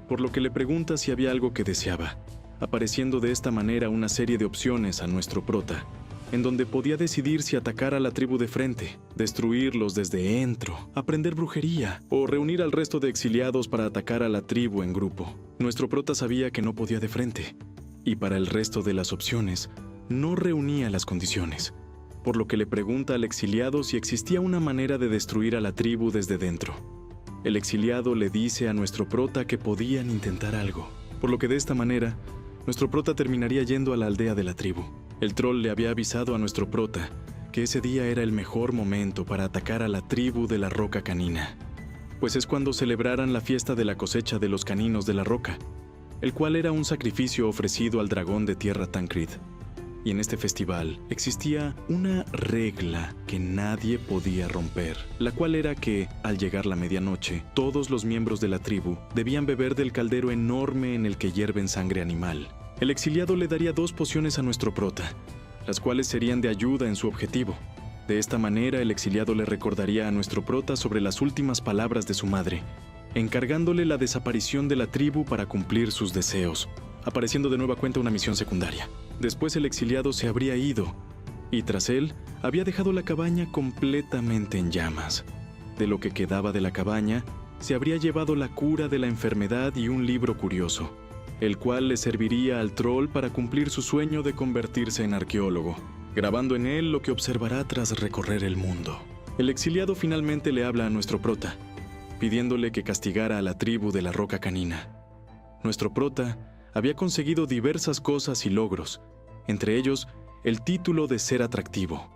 S1: por lo que le pregunta si había algo que deseaba, apareciendo de esta manera una serie de opciones a nuestro prota, en donde podía decidir si atacar a la tribu de frente, destruirlos desde dentro, aprender brujería o reunir al resto de exiliados para atacar a la tribu en grupo. Nuestro prota sabía que no podía de frente, y para el resto de las opciones no reunía las condiciones, por lo que le pregunta al exiliado si existía una manera de destruir a la tribu desde dentro. El exiliado le dice a nuestro prota que podían intentar algo, por lo que de esta manera, nuestro prota terminaría yendo a la aldea de la tribu. El troll le había avisado a nuestro prota que ese día era el mejor momento para atacar a la tribu de la Roca Canina, pues es cuando celebraran la fiesta de la cosecha de los caninos de la roca, el cual era un sacrificio ofrecido al dragón de tierra Tancred. Y en este festival existía una regla que nadie podía romper, la cual era que, al llegar la medianoche, todos los miembros de la tribu debían beber del caldero enorme en el que hierven sangre animal. El exiliado le daría 2 pociones a nuestro prota, las cuales serían de ayuda en su objetivo. De esta manera, el exiliado le recordaría a nuestro prota sobre las últimas palabras de su madre, encargándole la desaparición de la tribu para cumplir sus deseos, apareciendo de nueva cuenta una misión secundaria. Después el exiliado se habría ido, y tras él había dejado la cabaña completamente en llamas. De lo que quedaba de la cabaña, se habría llevado la cura de la enfermedad y un libro curioso, el cual le serviría al troll para cumplir su sueño de convertirse en arqueólogo, grabando en él lo que observará tras recorrer el mundo. El exiliado finalmente le habla a nuestro prota, pidiéndole que castigara a la tribu de la Roca Canina. Nuestro prota había conseguido diversas cosas y logros, entre ellos el título de ser atractivo,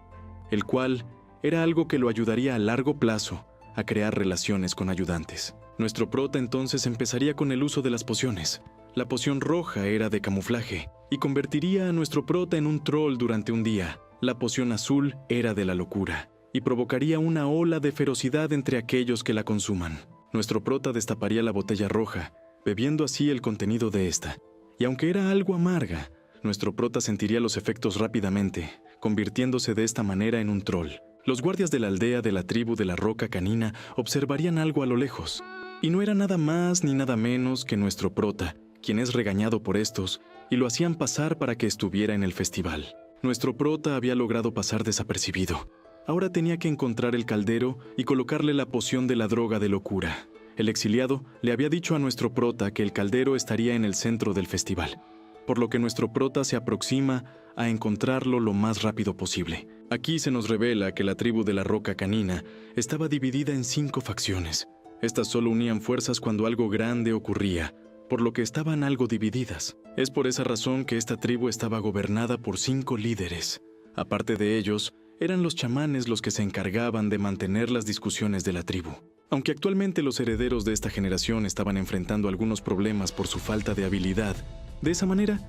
S1: el cual era algo que lo ayudaría a largo plazo a crear relaciones con ayudantes. Nuestro prota entonces empezaría con el uso de las pociones. La poción roja era de camuflaje y convertiría a nuestro prota en un troll durante un día. La poción azul era de la locura y provocaría una ola de ferocidad entre aquellos que la consuman. Nuestro prota destaparía la botella roja, bebiendo así el contenido de esta. Y aunque era algo amarga, nuestro prota sentiría los efectos rápidamente, convirtiéndose de esta manera en un troll. Los guardias de la aldea de la tribu de la Roca Canina observarían algo a lo lejos, y no era nada más ni nada menos que nuestro prota, quien es regañado por estos, y lo hacían pasar para que estuviera en el festival. Nuestro prota había logrado pasar desapercibido. Ahora tenía que encontrar el caldero y colocarle la poción de la droga de locura. El exiliado le había dicho a nuestro prota que el caldero estaría en el centro del festival, por lo que nuestro prota se aproxima a encontrarlo lo más rápido posible. Aquí se nos revela que la tribu de la Roca Canina estaba dividida en 5 facciones. Estas solo unían fuerzas cuando algo grande ocurría, por lo que estaban algo divididas. Es por esa razón que esta tribu estaba gobernada por 5 líderes. Aparte de ellos, eran los chamanes los que se encargaban de mantener las discusiones de la tribu. Aunque actualmente los herederos de esta generación estaban enfrentando algunos problemas por su falta de habilidad, de esa manera,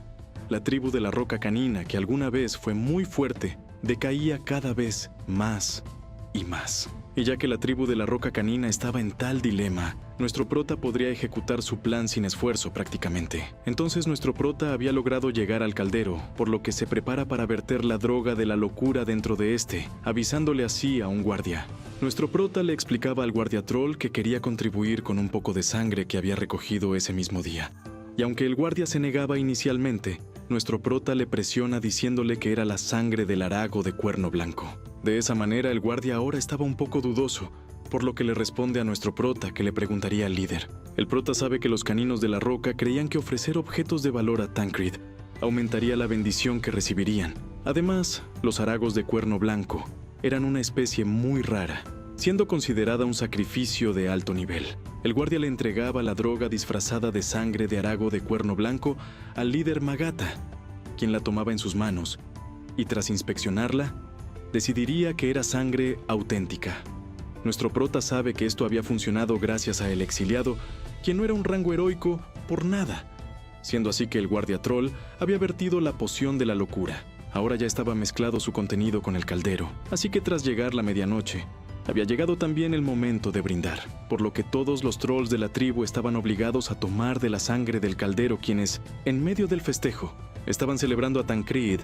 S1: la tribu de la Roca Canina, que alguna vez fue muy fuerte, decaía cada vez más y más. Y ya que la tribu de la Roca Canina estaba en tal dilema, nuestro prota podría ejecutar su plan sin esfuerzo prácticamente. Entonces nuestro prota había logrado llegar al caldero, por lo que se prepara para verter la droga de la locura dentro de este, avisándole así a un guardia. Nuestro prota le explicaba al guardia troll que quería contribuir con un poco de sangre que había recogido ese mismo día. Y aunque el guardia se negaba inicialmente, nuestro prota le presiona diciéndole que era la sangre del arago de cuerno blanco. De esa manera el guardia ahora estaba un poco dudoso, por lo que le responde a nuestro prota que le preguntaría al líder. El prota sabe que los caninos de la roca creían que ofrecer objetos de valor a Tancred aumentaría la bendición que recibirían. Además, los aragos de cuerno blanco eran una especie muy rara, siendo considerada un sacrificio de alto nivel. El guardia le entregaba la droga disfrazada de sangre de arago de cuerno blanco al líder Magata, quien la tomaba en sus manos, y tras inspeccionarla, decidiría que era sangre auténtica. Nuestro prota sabe que esto había funcionado gracias a el exiliado, quien no era un rango heroico por nada, siendo así que el guardia troll había vertido la poción de la locura. Ahora ya estaba mezclado su contenido con el caldero, así que tras llegar la medianoche, había llegado también el momento de brindar, por lo que todos los trolls de la tribu estaban obligados a tomar de la sangre del caldero, quienes, en medio del festejo, estaban celebrando a Tancred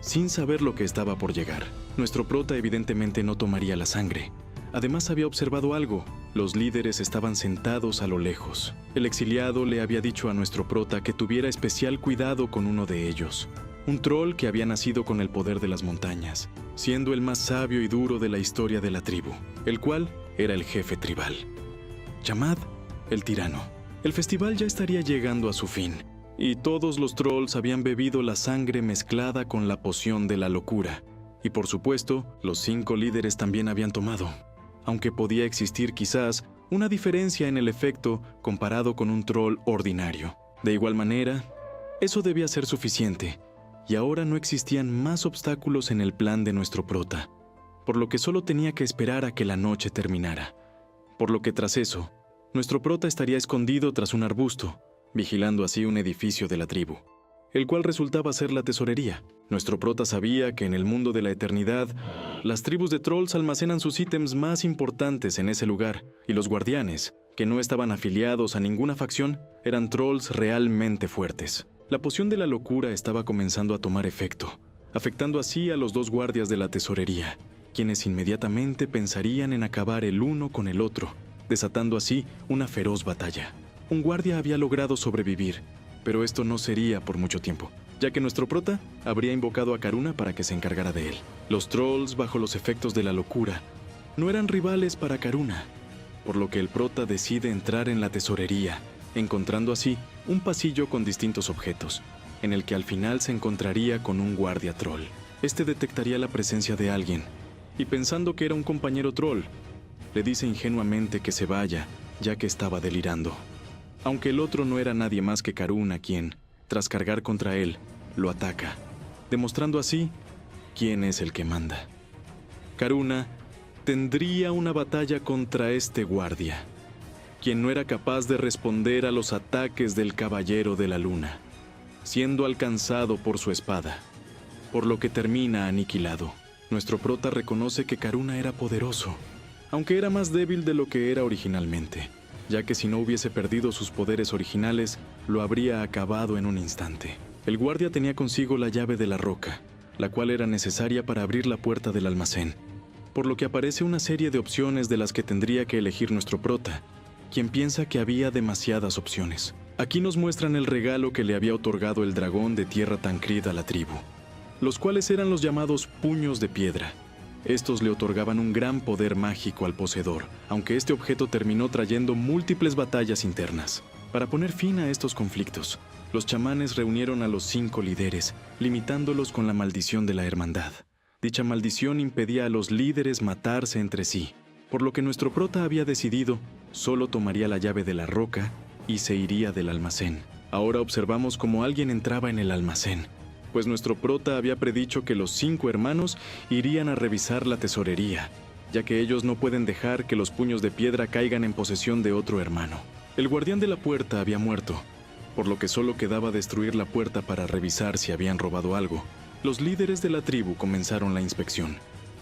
S1: sin saber lo que estaba por llegar. Nuestro prota evidentemente no tomaría la sangre. Además había observado algo. Los líderes estaban sentados a lo lejos. El exiliado le había dicho a nuestro prota que tuviera especial cuidado con uno de ellos. Un troll que había nacido con el poder de las montañas, siendo el más sabio y duro de la historia de la tribu, el cual era el jefe tribal. Yamad, el tirano. El festival ya estaría llegando a su fin, y todos los trolls habían bebido la sangre mezclada con la poción de la locura. Y por supuesto, los 5 líderes también habían tomado, aunque podía existir quizás una diferencia en el efecto comparado con un troll ordinario. De igual manera, eso debía ser suficiente, y ahora no existían más obstáculos en el plan de nuestro prota, por lo que solo tenía que esperar a que la noche terminara. Por lo que tras eso, nuestro prota estaría escondido tras un arbusto, vigilando así un edificio de la tribu, el cual resultaba ser la tesorería. Nuestro prota sabía que en el mundo de la eternidad, las tribus de trolls almacenan sus ítems más importantes en ese lugar, y los guardianes, que no estaban afiliados a ninguna facción, eran trolls realmente fuertes. La poción de la locura estaba comenzando a tomar efecto, afectando así a los 2 guardias de la tesorería, quienes inmediatamente pensarían en acabar el uno con el otro, desatando así una feroz batalla. Un guardia había logrado sobrevivir, pero esto no sería por mucho tiempo, ya que nuestro prota habría invocado a Karuna para que se encargara de él. Los trolls, bajo los efectos de la locura, no eran rivales para Karuna, por lo que el prota decide entrar en la tesorería, encontrando así un pasillo con distintos objetos, en el que al final se encontraría con un guardia troll. Este detectaría la presencia de alguien, y pensando que era un compañero troll, le dice ingenuamente que se vaya, ya que estaba delirando. Aunque el otro no era nadie más que Karuna, quien, tras cargar contra él, lo ataca, demostrando así quién es el que manda. Karuna tendría una batalla contra este guardia, quien no era capaz de responder a los ataques del Caballero de la Luna, siendo alcanzado por su espada, por lo que termina aniquilado. Nuestro prota reconoce que Karuna era poderoso, aunque era más débil de lo que era originalmente, ya que si no hubiese perdido sus poderes originales, lo habría acabado en un instante. El guardia tenía consigo la llave de la roca, la cual era necesaria para abrir la puerta del almacén, por lo que aparece una serie de opciones de las que tendría que elegir nuestro prota, quien piensa que había demasiadas opciones. Aquí nos muestran el regalo que le había otorgado el dragón de tierra Tancred a la tribu, los cuales eran los llamados puños de piedra. Estos le otorgaban un gran poder mágico al poseedor, aunque este objeto terminó trayendo múltiples batallas internas. Para poner fin a estos conflictos, los chamanes reunieron a los 5 líderes, limitándolos con la maldición de la hermandad. Dicha maldición impedía a los líderes matarse entre sí, por lo que nuestro prota había decidido solo tomaría la llave de la roca y se iría del almacén. Ahora observamos cómo alguien entraba en el almacén, pues nuestro prota había predicho que los 5 hermanos irían a revisar la tesorería, ya que ellos no pueden dejar que los puños de piedra caigan en posesión de otro hermano. El guardián de la puerta había muerto, por lo que solo quedaba destruir la puerta para revisar si habían robado algo. Los líderes de la tribu comenzaron la inspección,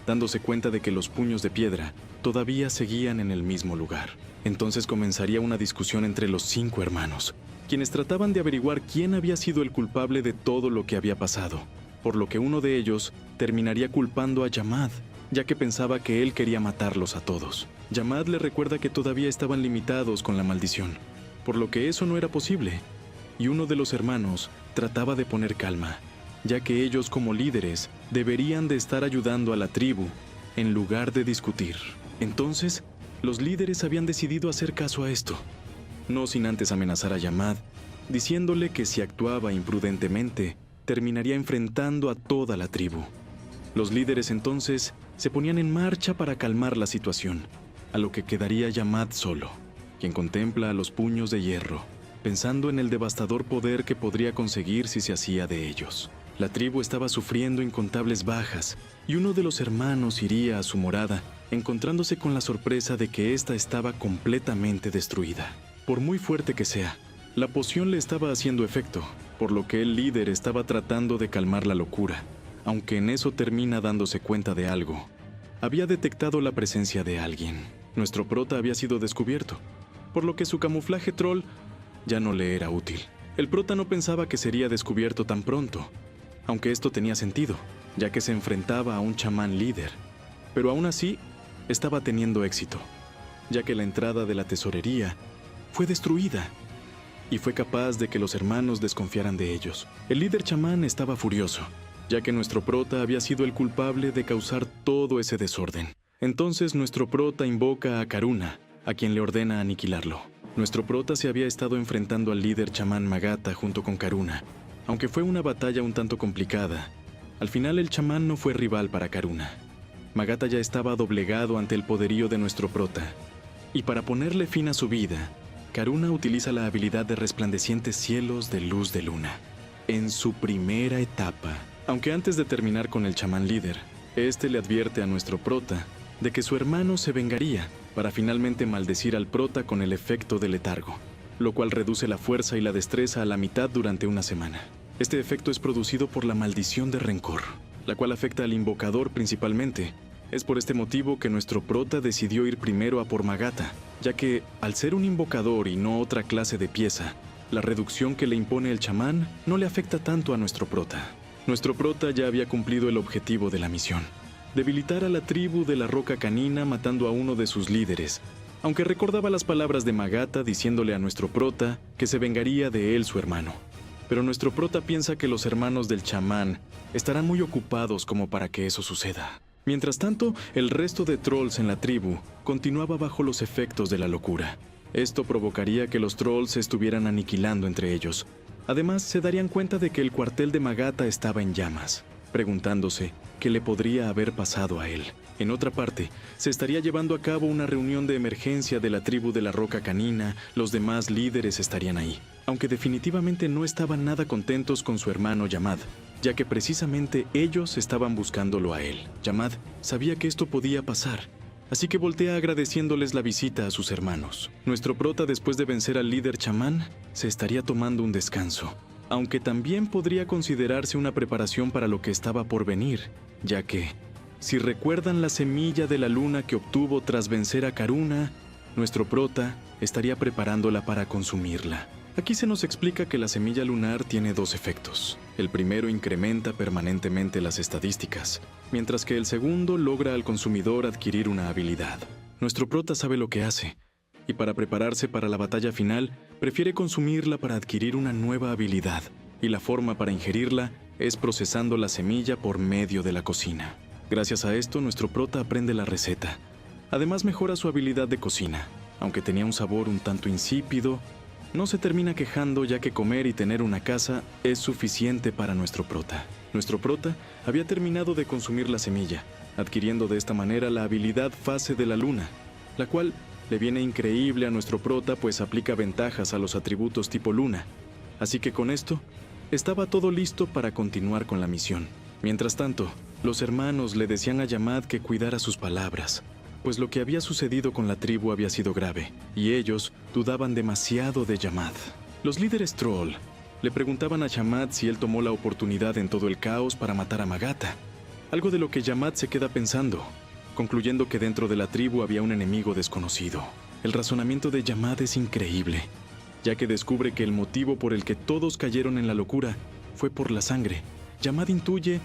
S1: dándose cuenta de que los puños de piedra todavía seguían en el mismo lugar. Entonces comenzaría una discusión entre los 5 hermanos, quienes trataban de averiguar quién había sido el culpable de todo lo que había pasado, por lo que uno de ellos terminaría culpando a Yamad, ya que pensaba que él quería matarlos a todos. Yamad le recuerda que todavía estaban limitados con la maldición, por lo que eso no era posible, y uno de los hermanos trataba de poner calma, ya que ellos como líderes deberían de estar ayudando a la tribu en lugar de discutir. Entonces, los líderes habían decidido hacer caso a esto, no sin antes amenazar a Yamad, diciéndole que si actuaba imprudentemente, terminaría enfrentando a toda la tribu. Los líderes entonces se ponían en marcha para calmar la situación, a lo que quedaría Yamad solo, quien contempla a los puños de hierro, pensando en el devastador poder que podría conseguir si se hacía de ellos. La tribu estaba sufriendo incontables bajas, y uno de los hermanos iría a su morada, encontrándose con la sorpresa de que ésta estaba completamente destruida. Por muy fuerte que sea, La poción le estaba haciendo efecto, por lo que el líder estaba tratando de calmar la locura, aunque en eso termina dándose cuenta de algo. Había detectado la presencia de alguien. Nuestro prota había sido descubierto, por lo que su camuflaje troll ya no le era útil. El prota no pensaba que sería descubierto tan pronto, aunque esto tenía sentido, ya que se enfrentaba a un chamán líder. Pero aún así, estaba teniendo éxito, ya que la entrada de la tesorería fue destruida y fue capaz de que los hermanos desconfiaran de ellos. El líder chamán estaba furioso, ya que nuestro prota había sido el culpable de causar todo ese desorden. Entonces nuestro prota invoca a Karuna, a quien le ordena aniquilarlo. Nuestro prota se había estado enfrentando al líder chamán Magata junto con Karuna. Aunque fue una batalla un tanto complicada, al final el chamán no fue rival para Karuna. Magata ya estaba doblegado ante el poderío de nuestro prota. Y para ponerle fin a su vida, Karuna utiliza la habilidad de resplandecientes cielos de luz de luna. En su primera etapa, aunque antes de terminar con el chamán líder, este le advierte a nuestro prota de que su hermano se vengaría para finalmente maldecir al prota con el efecto de letargo, lo cual reduce la fuerza y la destreza a la mitad durante una semana. Este efecto es producido por la maldición de rencor, la cual afecta al invocador principalmente. Es por este motivo que nuestro prota decidió ir primero a por Magata, ya que, al ser un invocador y no otra clase de pieza, la reducción que le impone el chamán no le afecta tanto a nuestro prota. Nuestro prota ya había cumplido el objetivo de la misión: debilitar a la tribu de la Roca Canina matando a uno de sus líderes, aunque recordaba las palabras de Magata diciéndole a nuestro prota que se vengaría de él su hermano. Pero nuestro prota piensa que los hermanos del chamán estarán muy ocupados como para que eso suceda. Mientras tanto, el resto de trolls en la tribu continuaba bajo los efectos de la locura. Esto provocaría que los trolls se estuvieran aniquilando entre ellos. Además, se darían cuenta de que el cuartel de Magata estaba en llamas, preguntándose qué le podría haber pasado a él. En otra parte, se estaría llevando a cabo una reunión de emergencia de la tribu de la Roca Canina. Los demás líderes estarían ahí, aunque definitivamente no estaban nada contentos con su hermano Yamad, ya que precisamente ellos estaban buscándolo a él. Yamad sabía que esto podía pasar, así que voltea agradeciéndoles la visita a sus hermanos. Nuestro prota, después de vencer al líder chamán, se estaría tomando un descanso, aunque también podría considerarse una preparación para lo que estaba por venir, ya que, si recuerdan la semilla de la luna que obtuvo tras vencer a Karuna, nuestro prota estaría preparándola para consumirla. Aquí se nos explica que la semilla lunar tiene dos efectos. El primero incrementa permanentemente las estadísticas, mientras que el segundo logra al consumidor adquirir una habilidad. Nuestro prota sabe lo que hace, y para prepararse para la batalla final, prefiere consumirla para adquirir una nueva habilidad, y la forma para ingerirla es procesando la semilla por medio de la cocina. Gracias a esto, nuestro prota aprende la receta. Además, mejora su habilidad de cocina. Aunque tenía un sabor un tanto insípido, no se termina quejando, ya que comer y tener una casa es suficiente para nuestro prota. Nuestro prota había terminado de consumir la semilla, adquiriendo de esta manera la habilidad Fase de la Luna, la cual le viene increíble a nuestro prota, pues aplica ventajas a los atributos tipo luna. Así que con esto, estaba todo listo para continuar con la misión. Mientras tanto, los hermanos le decían a Yamad que cuidara sus palabras, pues lo que había sucedido con la tribu había sido grave, y ellos dudaban demasiado de Yamad. Los líderes troll le preguntaban a Yamad si él tomó la oportunidad en todo el caos para matar a Magata, algo de lo que Yamad se queda pensando, concluyendo que dentro de la tribu había un enemigo desconocido. El razonamiento de Yamad es increíble, ya que descubre que el motivo por el que todos cayeron en la locura fue por la sangre. Yamad intuye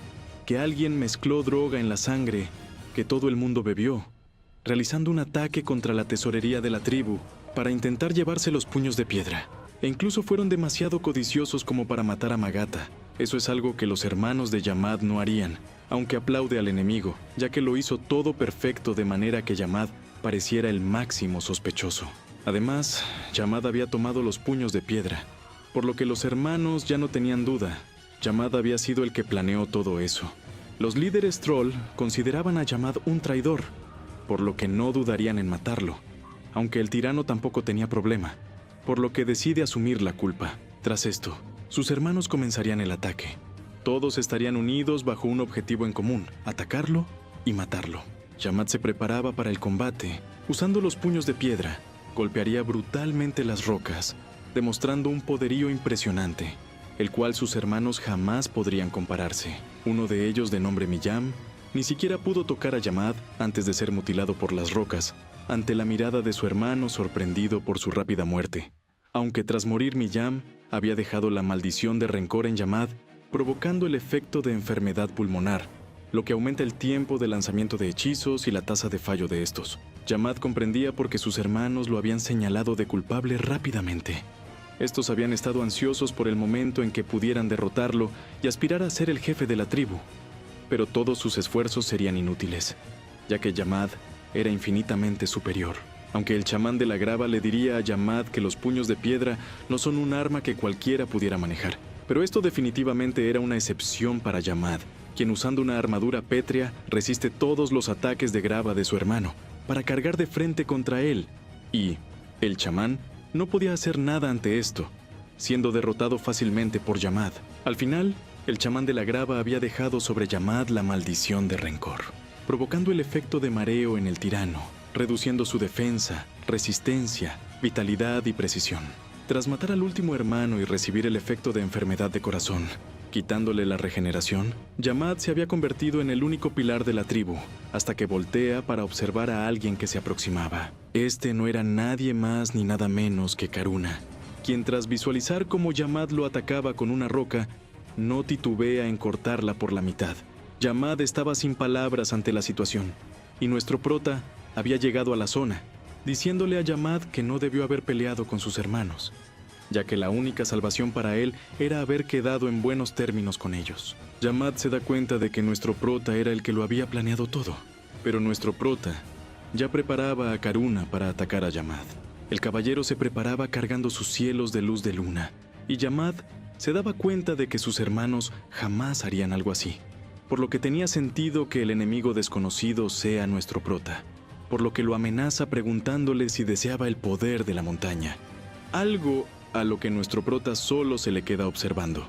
S1: que alguien mezcló droga en la sangre que todo el mundo bebió, realizando un ataque contra la tesorería de la tribu para intentar llevarse los puños de piedra. E incluso fueron demasiado codiciosos como para matar a Magata. Eso es algo que los hermanos de Yamad no harían, aunque aplaude al enemigo, ya que lo hizo todo perfecto de manera que Yamad pareciera el máximo sospechoso. Además, Yamad había tomado los puños de piedra, por lo que los hermanos ya no tenían duda. Yamad había sido el que planeó todo eso. Los líderes troll consideraban a Yamad un traidor, por lo que no dudarían en matarlo, aunque el tirano tampoco tenía problema, por lo que decide asumir la culpa. Tras esto, sus hermanos comenzarían el ataque. Todos estarían unidos bajo un objetivo en común: atacarlo y matarlo. Yamad se preparaba para el combate. Usando los puños de piedra, golpearía brutalmente las rocas, demostrando un poderío impresionante, el cual sus hermanos jamás podrían compararse. Uno de ellos, de nombre Millam, ni siquiera pudo tocar a Yamad antes de ser mutilado por las rocas, ante la mirada de su hermano sorprendido por su rápida muerte. Aunque tras morir Millam había dejado la maldición de rencor en Yamad, provocando el efecto de enfermedad pulmonar, lo que aumenta el tiempo de lanzamiento de hechizos y la tasa de fallo de estos. Yamad comprendía por qué sus hermanos lo habían señalado de culpable rápidamente. Estos habían estado ansiosos por el momento en que pudieran derrotarlo y aspirar a ser el jefe de la tribu. Pero todos sus esfuerzos serían inútiles, ya que Yamad era infinitamente superior. Aunque el chamán de la grava le diría a Yamad que los puños de piedra no son un arma que cualquiera pudiera manejar. Pero esto definitivamente era una excepción para Yamad, quien usando una armadura pétrea resiste todos los ataques de grava de su hermano, para cargar de frente contra él. Y el chamán no podía hacer nada ante esto, siendo derrotado fácilmente por Yamad. Al final, el chamán de la grava había dejado sobre Yamad la maldición de rencor, provocando el efecto de mareo en el tirano, reduciendo su defensa, resistencia, vitalidad y precisión. Tras matar al último hermano y recibir el efecto de enfermedad de corazón, quitándole la regeneración, Yamad se había convertido en el único pilar de la tribu, hasta que voltea para observar a alguien que se aproximaba. Este no era nadie más ni nada menos que Karuna, quien tras visualizar cómo Yamad lo atacaba con una roca, no titubea en cortarla por la mitad. Yamad estaba sin palabras ante la situación, y nuestro prota había llegado a la zona, diciéndole a Yamad que no debió haber peleado con sus hermanos, ya que la única salvación para él era haber quedado en buenos términos con ellos. Yamad se da cuenta de que nuestro prota era el que lo había planeado todo, pero nuestro prota ya preparaba a Karuna para atacar a Yamad. El caballero se preparaba cargando sus cielos de luz de luna, y Yamad se daba cuenta de que sus hermanos jamás harían algo así, por lo que tenía sentido que el enemigo desconocido sea nuestro prota, por lo que lo amenaza preguntándole si deseaba el poder de la montaña, algo a lo que nuestro prota solo se le queda observando.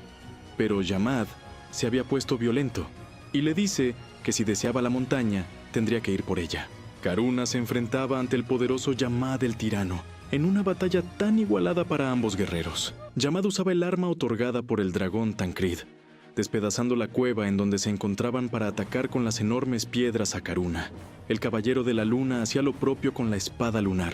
S1: Pero Yamad se había puesto violento y le dice que si deseaba la montaña, tendría que ir por ella. Karuna se enfrentaba ante el poderoso Yamad el tirano, en una batalla tan igualada para ambos guerreros. Yamad usaba el arma otorgada por el dragón Tancred, despedazando la cueva en donde se encontraban para atacar con las enormes piedras a Karuna. El caballero de la luna hacía lo propio con la espada lunar,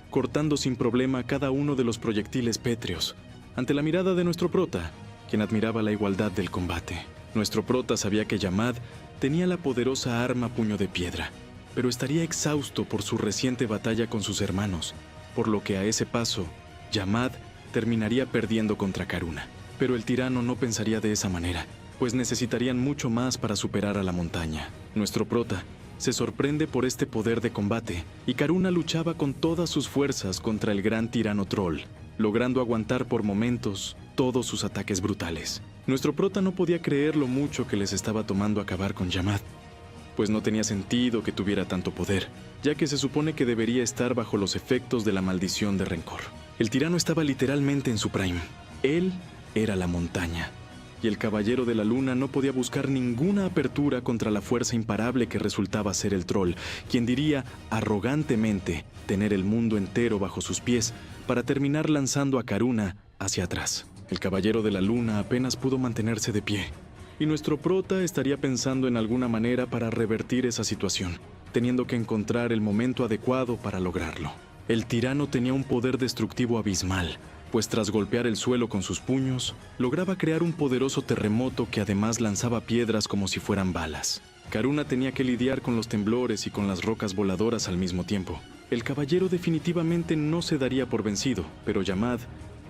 S1: cortando sin problema cada uno de los proyectiles pétreos, ante la mirada de nuestro prota, quien admiraba la igualdad del combate. Nuestro prota sabía que Yamad tenía la poderosa arma puño de piedra, pero estaría exhausto por su reciente batalla con sus hermanos, por lo que a ese paso, Yamad terminaría perdiendo contra Karuna. Pero el tirano no pensaría de esa manera, pues necesitarían mucho más para superar a la montaña. Nuestro prota se sorprende por este poder de combate, y Karuna luchaba con todas sus fuerzas contra el gran tirano troll, logrando aguantar por momentos todos sus ataques brutales. Nuestro prota no podía creer lo mucho que les estaba tomando acabar con Yamad, pues no tenía sentido que tuviera tanto poder, ya que se supone que debería estar bajo los efectos de la maldición de rencor. El tirano estaba literalmente en su prime. Él era la montaña, y el caballero de la luna no podía buscar ninguna apertura contra la fuerza imparable que resultaba ser el troll, quien diría arrogantemente tener el mundo entero bajo sus pies para terminar lanzando a Karuna hacia atrás. El caballero de la luna apenas pudo mantenerse de pie, y nuestro prota estaría pensando en alguna manera para revertir esa situación, teniendo que encontrar el momento adecuado para lograrlo. El tirano tenía un poder destructivo abismal, pues tras golpear el suelo con sus puños, lograba crear un poderoso terremoto que además lanzaba piedras como si fueran balas. Karuna tenía que lidiar con los temblores y con las rocas voladoras al mismo tiempo. El caballero definitivamente no se daría por vencido, pero Yamad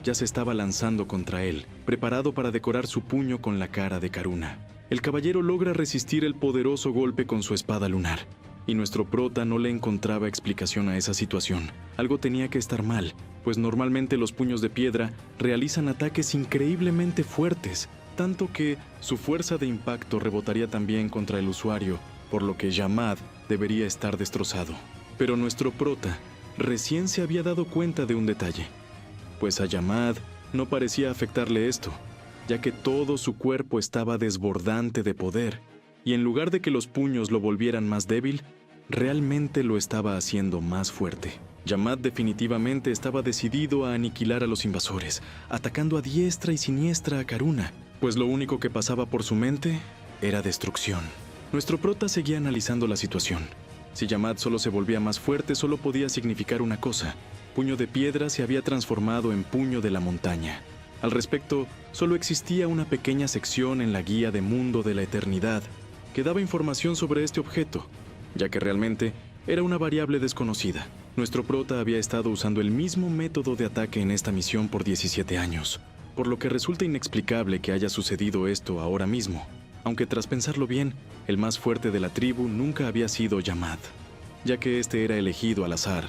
S1: ya se estaba lanzando contra él, preparado para decorar su puño con la cara de Karuna. El caballero logra resistir el poderoso golpe con su espada lunar, y nuestro prota no le encontraba explicación a esa situación. Algo tenía que estar mal, pues normalmente los puños de piedra realizan ataques increíblemente fuertes, tanto que su fuerza de impacto rebotaría también contra el usuario, por lo que Yamad debería estar destrozado. Pero nuestro prota recién se había dado cuenta de un detalle, pues a Yamad no parecía afectarle esto, ya que todo su cuerpo estaba desbordante de poder, y en lugar de que los puños lo volvieran más débil, realmente lo estaba haciendo más fuerte. Yamad definitivamente estaba decidido a aniquilar a los invasores, atacando a diestra y siniestra a Karuna, pues lo único que pasaba por su mente era destrucción. Nuestro prota seguía analizando la situación. Si Yamad solo se volvía más fuerte, solo podía significar una cosa: Puño de Piedra se había transformado en Puño de la Montaña. Al respecto, solo existía una pequeña sección en la guía de Mundo de la Eternidad que daba información sobre este objeto, ya que realmente era una variable desconocida. Nuestro prota había estado usando el mismo método de ataque en esta misión por 17 años, por lo que resulta inexplicable que haya sucedido esto ahora mismo, aunque tras pensarlo bien, el más fuerte de la tribu nunca había sido Yamad, ya que este era elegido al azar,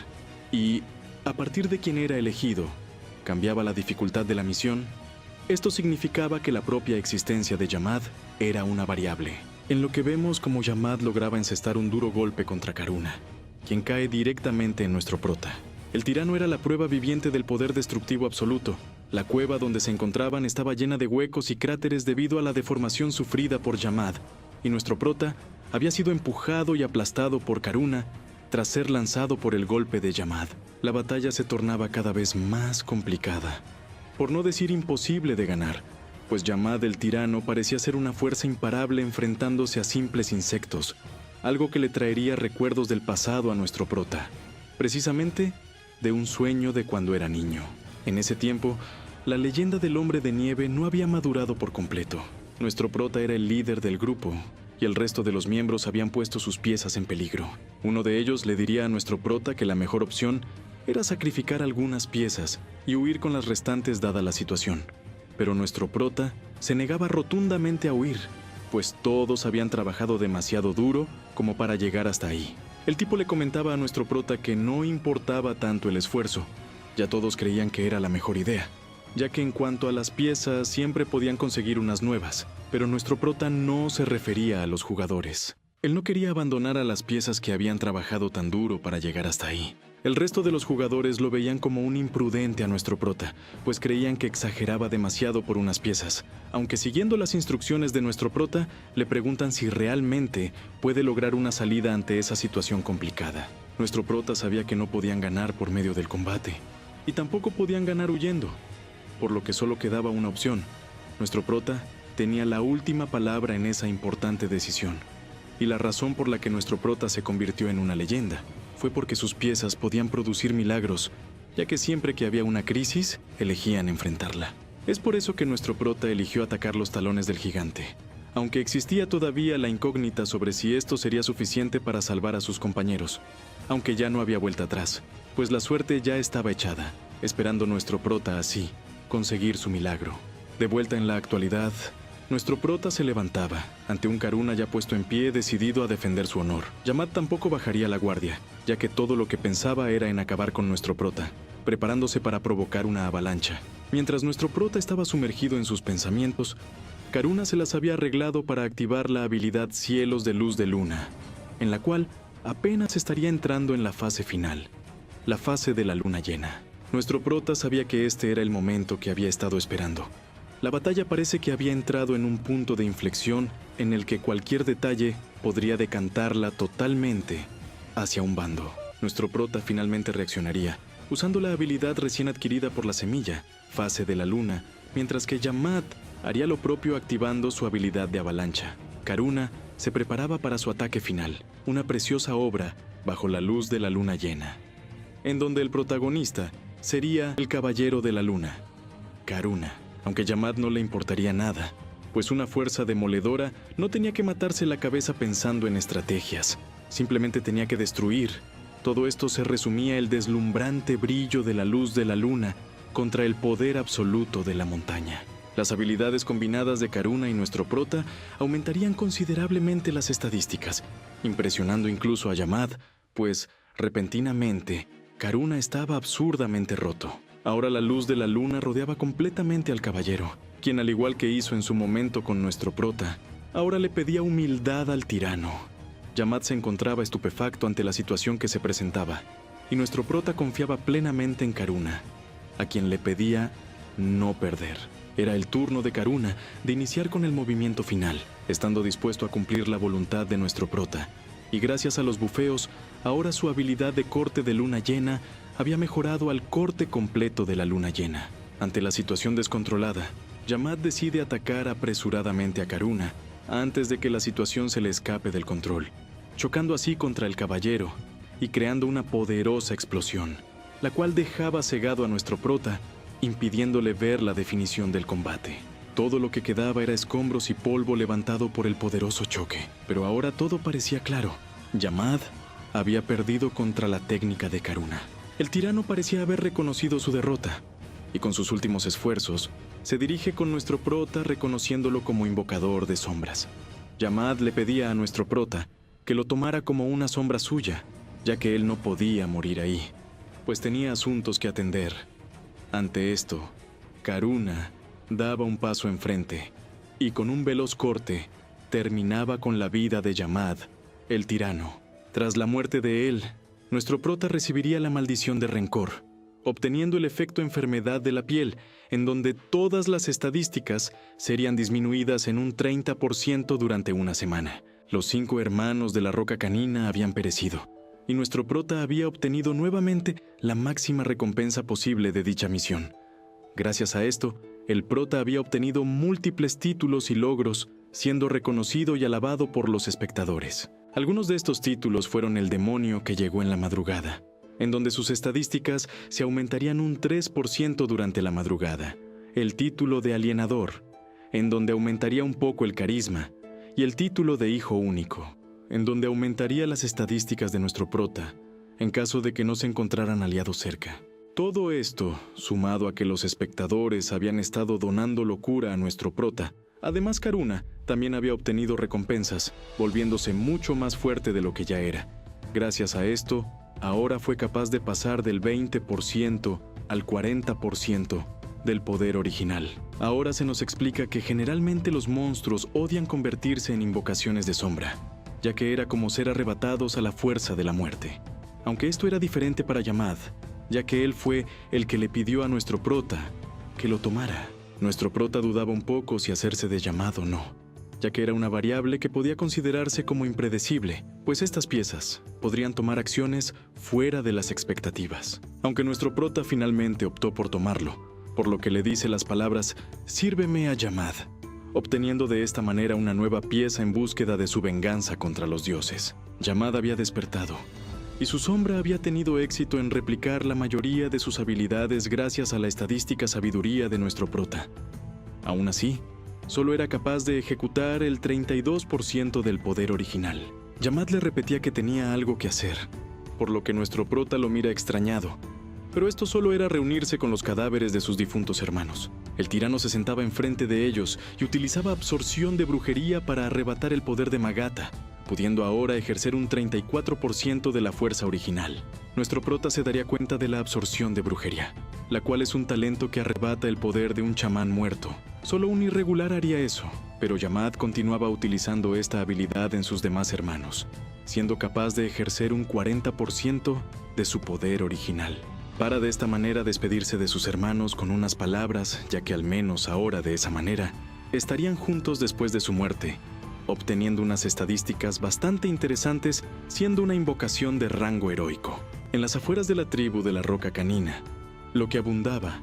S1: y a partir de quién era elegido, cambiaba la dificultad de la misión. Esto significaba que la propia existencia de Yamad era una variable, en lo que vemos como Yamad lograba encestar un duro golpe contra Karuna, quien cae directamente en nuestro prota. El tirano era la prueba viviente del poder destructivo absoluto. La cueva donde se encontraban estaba llena de huecos y cráteres debido a la deformación sufrida por Yamad, y nuestro prota había sido empujado y aplastado por Karuna tras ser lanzado por el golpe de Yamad. La batalla se tornaba cada vez más complicada, por no decir imposible de ganar, pues Yamad el tirano parecía ser una fuerza imparable enfrentándose a simples insectos, algo que le traería recuerdos del pasado a nuestro prota, precisamente de un sueño de cuando era niño. En ese tiempo, la leyenda del hombre de nieve no había madurado por completo. Nuestro prota era el líder del grupo, y el resto de los miembros habían puesto sus piezas en peligro. Uno de ellos le diría a nuestro prota que la mejor opción era sacrificar algunas piezas y huir con las restantes dada la situación. Pero nuestro prota se negaba rotundamente a huir, pues todos habían trabajado demasiado duro como para llegar hasta ahí. El tipo le comentaba a nuestro prota que no importaba tanto el esfuerzo, ya todos creían que era la mejor idea, ya que en cuanto a las piezas siempre podían conseguir unas nuevas, pero nuestro prota no se refería a los jugadores. Él no quería abandonar a las piezas que habían trabajado tan duro para llegar hasta ahí. El resto de los jugadores lo veían como un imprudente a nuestro prota, pues creían que exageraba demasiado por unas piezas, aunque siguiendo las instrucciones de nuestro prota, le preguntan si realmente puede lograr una salida ante esa situación complicada. Nuestro prota sabía que no podían ganar por medio del combate, y tampoco podían ganar huyendo, por lo que solo quedaba una opción. Nuestro prota tenía la última palabra en esa importante decisión, y la razón por la que nuestro prota se convirtió en una leyenda fue porque sus piezas podían producir milagros, ya que siempre que había una crisis, elegían enfrentarla. Es por eso que nuestro prota eligió atacar los talones del gigante, aunque existía todavía la incógnita sobre si esto sería suficiente para salvar a sus compañeros, aunque ya no había vuelta atrás, pues la suerte ya estaba echada, esperando nuestro prota así conseguir su milagro. De vuelta en la actualidad, nuestro prota se levantaba, ante un Karuna ya puesto en pie, decidido a defender su honor. Yamad tampoco bajaría la guardia, ya que todo lo que pensaba era en acabar con nuestro prota, preparándose para provocar una avalancha. Mientras nuestro prota estaba sumergido en sus pensamientos, Karuna se las había arreglado para activar la habilidad Cielos de Luz de Luna, en la cual apenas estaría entrando en la fase final, la fase de la luna llena. Nuestro prota sabía que este era el momento que había estado esperando. La batalla parece que había entrado en un punto de inflexión en el que cualquier detalle podría decantarla totalmente hacia un bando. Nuestro prota finalmente reaccionaría, usando la habilidad recién adquirida por la semilla, fase de la luna, mientras que Yamad haría lo propio activando su habilidad de avalancha. Karuna se preparaba para su ataque final, una preciosa obra bajo la luz de la luna llena, en donde el protagonista sería el caballero de la luna, Karuna. Aunque Yamad no le importaría nada, pues una fuerza demoledora no tenía que matarse la cabeza pensando en estrategias, simplemente tenía que destruir. Todo esto se resumía el deslumbrante brillo de la luz de la luna contra el poder absoluto de la montaña. Las habilidades combinadas de Karuna y nuestro prota aumentarían considerablemente las estadísticas, impresionando incluso a Yamad, pues repentinamente Karuna estaba absurdamente roto. Ahora la luz de la luna rodeaba completamente al caballero, quien al igual que hizo en su momento con nuestro prota, ahora le pedía humildad al tirano. Yamad se encontraba estupefacto ante la situación que se presentaba, y nuestro prota confiaba plenamente en Karuna, a quien le pedía no perder. Era el turno de Karuna de iniciar con el movimiento final, estando dispuesto a cumplir la voluntad de nuestro prota, y gracias a los bufeos, ahora su habilidad de corte de luna llena había mejorado al corte completo de la luna llena. Ante la situación descontrolada, Yamad decide atacar apresuradamente a Karuna antes de que la situación se le escape del control, chocando así contra el caballero y creando una poderosa explosión, la cual dejaba cegado a nuestro prota, impidiéndole ver la definición del combate. Todo lo que quedaba era escombros y polvo levantado por el poderoso choque, pero ahora todo parecía claro. Yamad había perdido contra la técnica de Karuna. El tirano parecía haber reconocido su derrota, y con sus últimos esfuerzos, se dirige con nuestro prota reconociéndolo como invocador de sombras. Yamad le pedía a nuestro prota que lo tomara como una sombra suya, ya que él no podía morir ahí, pues tenía asuntos que atender. Ante esto, Karuna daba un paso enfrente, y con un veloz corte, terminaba con la vida de Yamad, el tirano. Tras la muerte de él, nuestro prota recibiría la maldición de rencor, obteniendo el efecto enfermedad de la piel, en donde todas las estadísticas serían disminuidas en un 30% durante una semana. Los 5 hermanos de la Roca Canina habían perecido, y nuestro prota había obtenido nuevamente la máxima recompensa posible de dicha misión. Gracias a esto, el prota había obtenido múltiples títulos y logros, siendo reconocido y alabado por los espectadores. Algunos de estos títulos fueron el demonio que llegó en la madrugada, en donde sus estadísticas se aumentarían un 3% durante la madrugada, el título de alienador, en donde aumentaría un poco el carisma, y el título de hijo único, en donde aumentaría las estadísticas de nuestro prota, en caso de que no se encontraran aliados cerca. Todo esto, sumado a que los espectadores habían estado donando locura a nuestro prota. Además, Karuna también había obtenido recompensas, volviéndose mucho más fuerte de lo que ya era. Gracias a esto, ahora fue capaz de pasar del 20% al 40% del poder original. Ahora se nos explica que generalmente los monstruos odian convertirse en invocaciones de sombra, ya que era como ser arrebatados a la fuerza de la muerte. Aunque esto era diferente para Yamad, ya que él fue el que le pidió a nuestro prota que lo tomara. Nuestro prota dudaba un poco si hacerse de Yamad o no, ya que era una variable que podía considerarse como impredecible, pues estas piezas podrían tomar acciones fuera de las expectativas. Aunque nuestro prota finalmente optó por tomarlo, por lo que le dice las palabras «Sírveme a Yamad», obteniendo de esta manera una nueva pieza en búsqueda de su venganza contra los dioses. Yamad había despertado, y su sombra había tenido éxito en replicar la mayoría de sus habilidades gracias a la estadística sabiduría de nuestro prota. Aún así, solo era capaz de ejecutar el 32% del poder original. Yamad le repetía que tenía algo que hacer, por lo que nuestro prota lo mira extrañado. Pero esto solo era reunirse con los cadáveres de sus difuntos hermanos. El tirano se sentaba enfrente de ellos y utilizaba absorción de brujería para arrebatar el poder de Magata, pudiendo ahora ejercer un 34% de la fuerza original. Nuestro prota se daría cuenta de la absorción de brujería, la cual es un talento que arrebata el poder de un chamán muerto. Solo un irregular haría eso, pero Yamad continuaba utilizando esta habilidad en sus demás hermanos, siendo capaz de ejercer un 40% de su poder original. Para de esta manera despedirse de sus hermanos con unas palabras, ya que al menos ahora de esa manera, estarían juntos después de su muerte, obteniendo unas estadísticas bastante interesantes, siendo una invocación de rango heroico. En las afueras de la tribu de la Roca Canina, lo que abundaba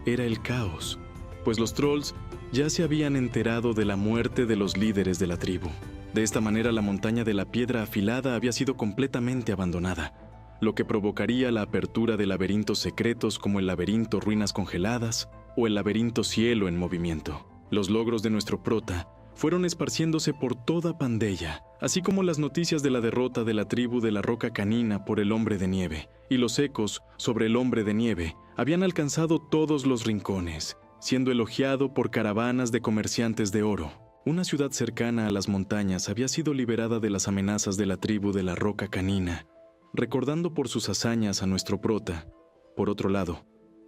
S1: era el caos, pues los trolls ya se habían enterado de la muerte de los líderes de la tribu. De esta manera, la montaña de la piedra afilada había sido completamente abandonada, lo que provocaría la apertura de laberintos secretos como el laberinto Ruinas Congeladas o el laberinto Cielo en Movimiento. Los logros de nuestro prota fueron esparciéndose por toda Pandeya, así como las noticias de la derrota de la tribu de la Roca Canina por el Hombre de Nieve, y los ecos sobre el Hombre de Nieve habían alcanzado todos los rincones, siendo elogiado por caravanas de comerciantes de oro. Una ciudad cercana a las montañas había sido liberada de las amenazas de la tribu de la Roca Canina, recordando por sus hazañas a nuestro prota. Por otro lado,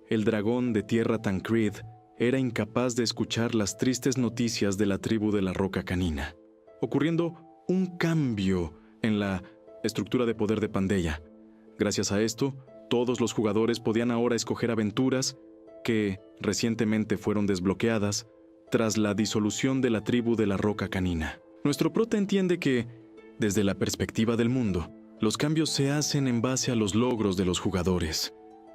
S1: el dragón de tierra Tancred era incapaz de escuchar las tristes noticias de la tribu de la Roca Canina, ocurriendo un cambio en la estructura de poder de Pandeya. Gracias a esto, todos los jugadores podían ahora escoger aventuras que recientemente fueron desbloqueadas tras la disolución de la tribu de la Roca Canina. Nuestro prota entiende que Desde la perspectiva del mundo, los cambios se hacen en base a los logros de los jugadores.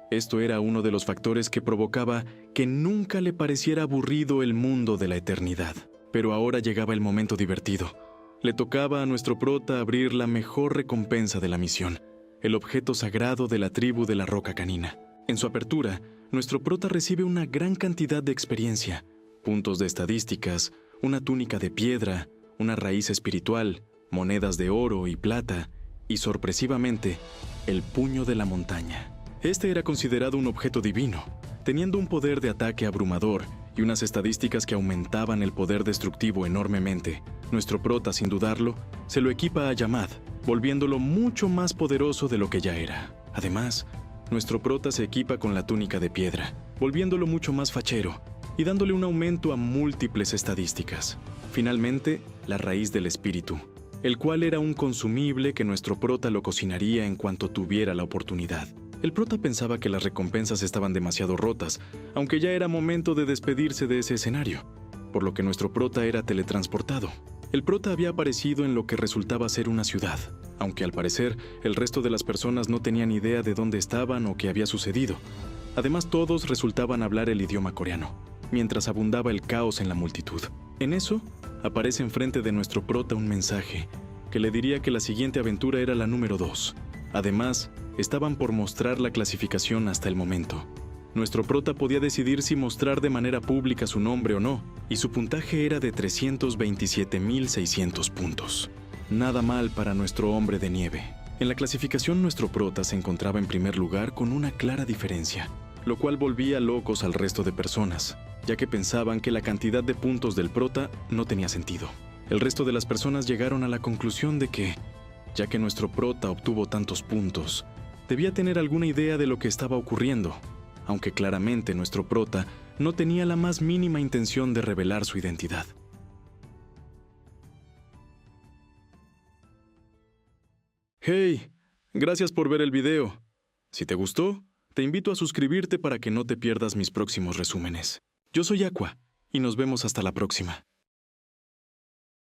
S1: Esto era uno de los factores que provocaba que nunca le pareciera aburrido el mundo de la eternidad. Pero ahora llegaba el momento divertido. Le tocaba a nuestro prota abrir la mejor recompensa de la misión, el objeto sagrado de la tribu de la Roca Canina. En su apertura, nuestro prota recibe una gran cantidad de experiencia, puntos de estadísticas, una túnica de piedra, una raíz espiritual, monedas de oro y plata, y sorpresivamente, el puño de la montaña. Este era considerado un objeto divino, teniendo un poder de ataque abrumador y unas estadísticas que aumentaban el poder destructivo enormemente. Nuestro prota, sin dudarlo, se lo equipa a Yamad, volviéndolo mucho más poderoso de lo que ya era. Además, nuestro prota se equipa con la túnica de piedra, volviéndolo mucho más fachero y dándole un aumento a múltiples estadísticas. Finalmente, la raíz del espíritu, el cual era un consumible que nuestro prota lo cocinaría en cuanto tuviera la oportunidad. El prota pensaba que las recompensas estaban demasiado rotas, aunque ya era momento de despedirse de ese escenario, por lo que nuestro prota era teletransportado. El prota había aparecido en lo que resultaba ser una ciudad, aunque al parecer el resto de las personas no tenían idea de dónde estaban o qué había sucedido. Además, todos resultaban hablar el idioma coreano, mientras abundaba el caos en la multitud. En eso, aparece enfrente de nuestro prota un mensaje que le diría que la siguiente aventura era la número 2. Además, estaban por mostrar la clasificación hasta el momento. Nuestro prota podía decidir si mostrar de manera pública su nombre o no, y su puntaje era de 327.600 puntos. Nada mal para nuestro hombre de nieve. En la clasificación, nuestro prota se encontraba en primer lugar con una clara diferencia, lo cual volvía locos al resto de personas, ya que pensaban que la cantidad de puntos del prota no tenía sentido. El resto de las personas llegaron a la conclusión de que, ya que nuestro prota obtuvo tantos puntos, debía tener alguna idea de lo que estaba ocurriendo, aunque claramente nuestro prota no tenía la más mínima intención de revelar su identidad. Hey, gracias por ver el video. Si te gustó, te invito a suscribirte para que no te pierdas mis próximos resúmenes. Yo soy Aqua, y nos vemos hasta la próxima.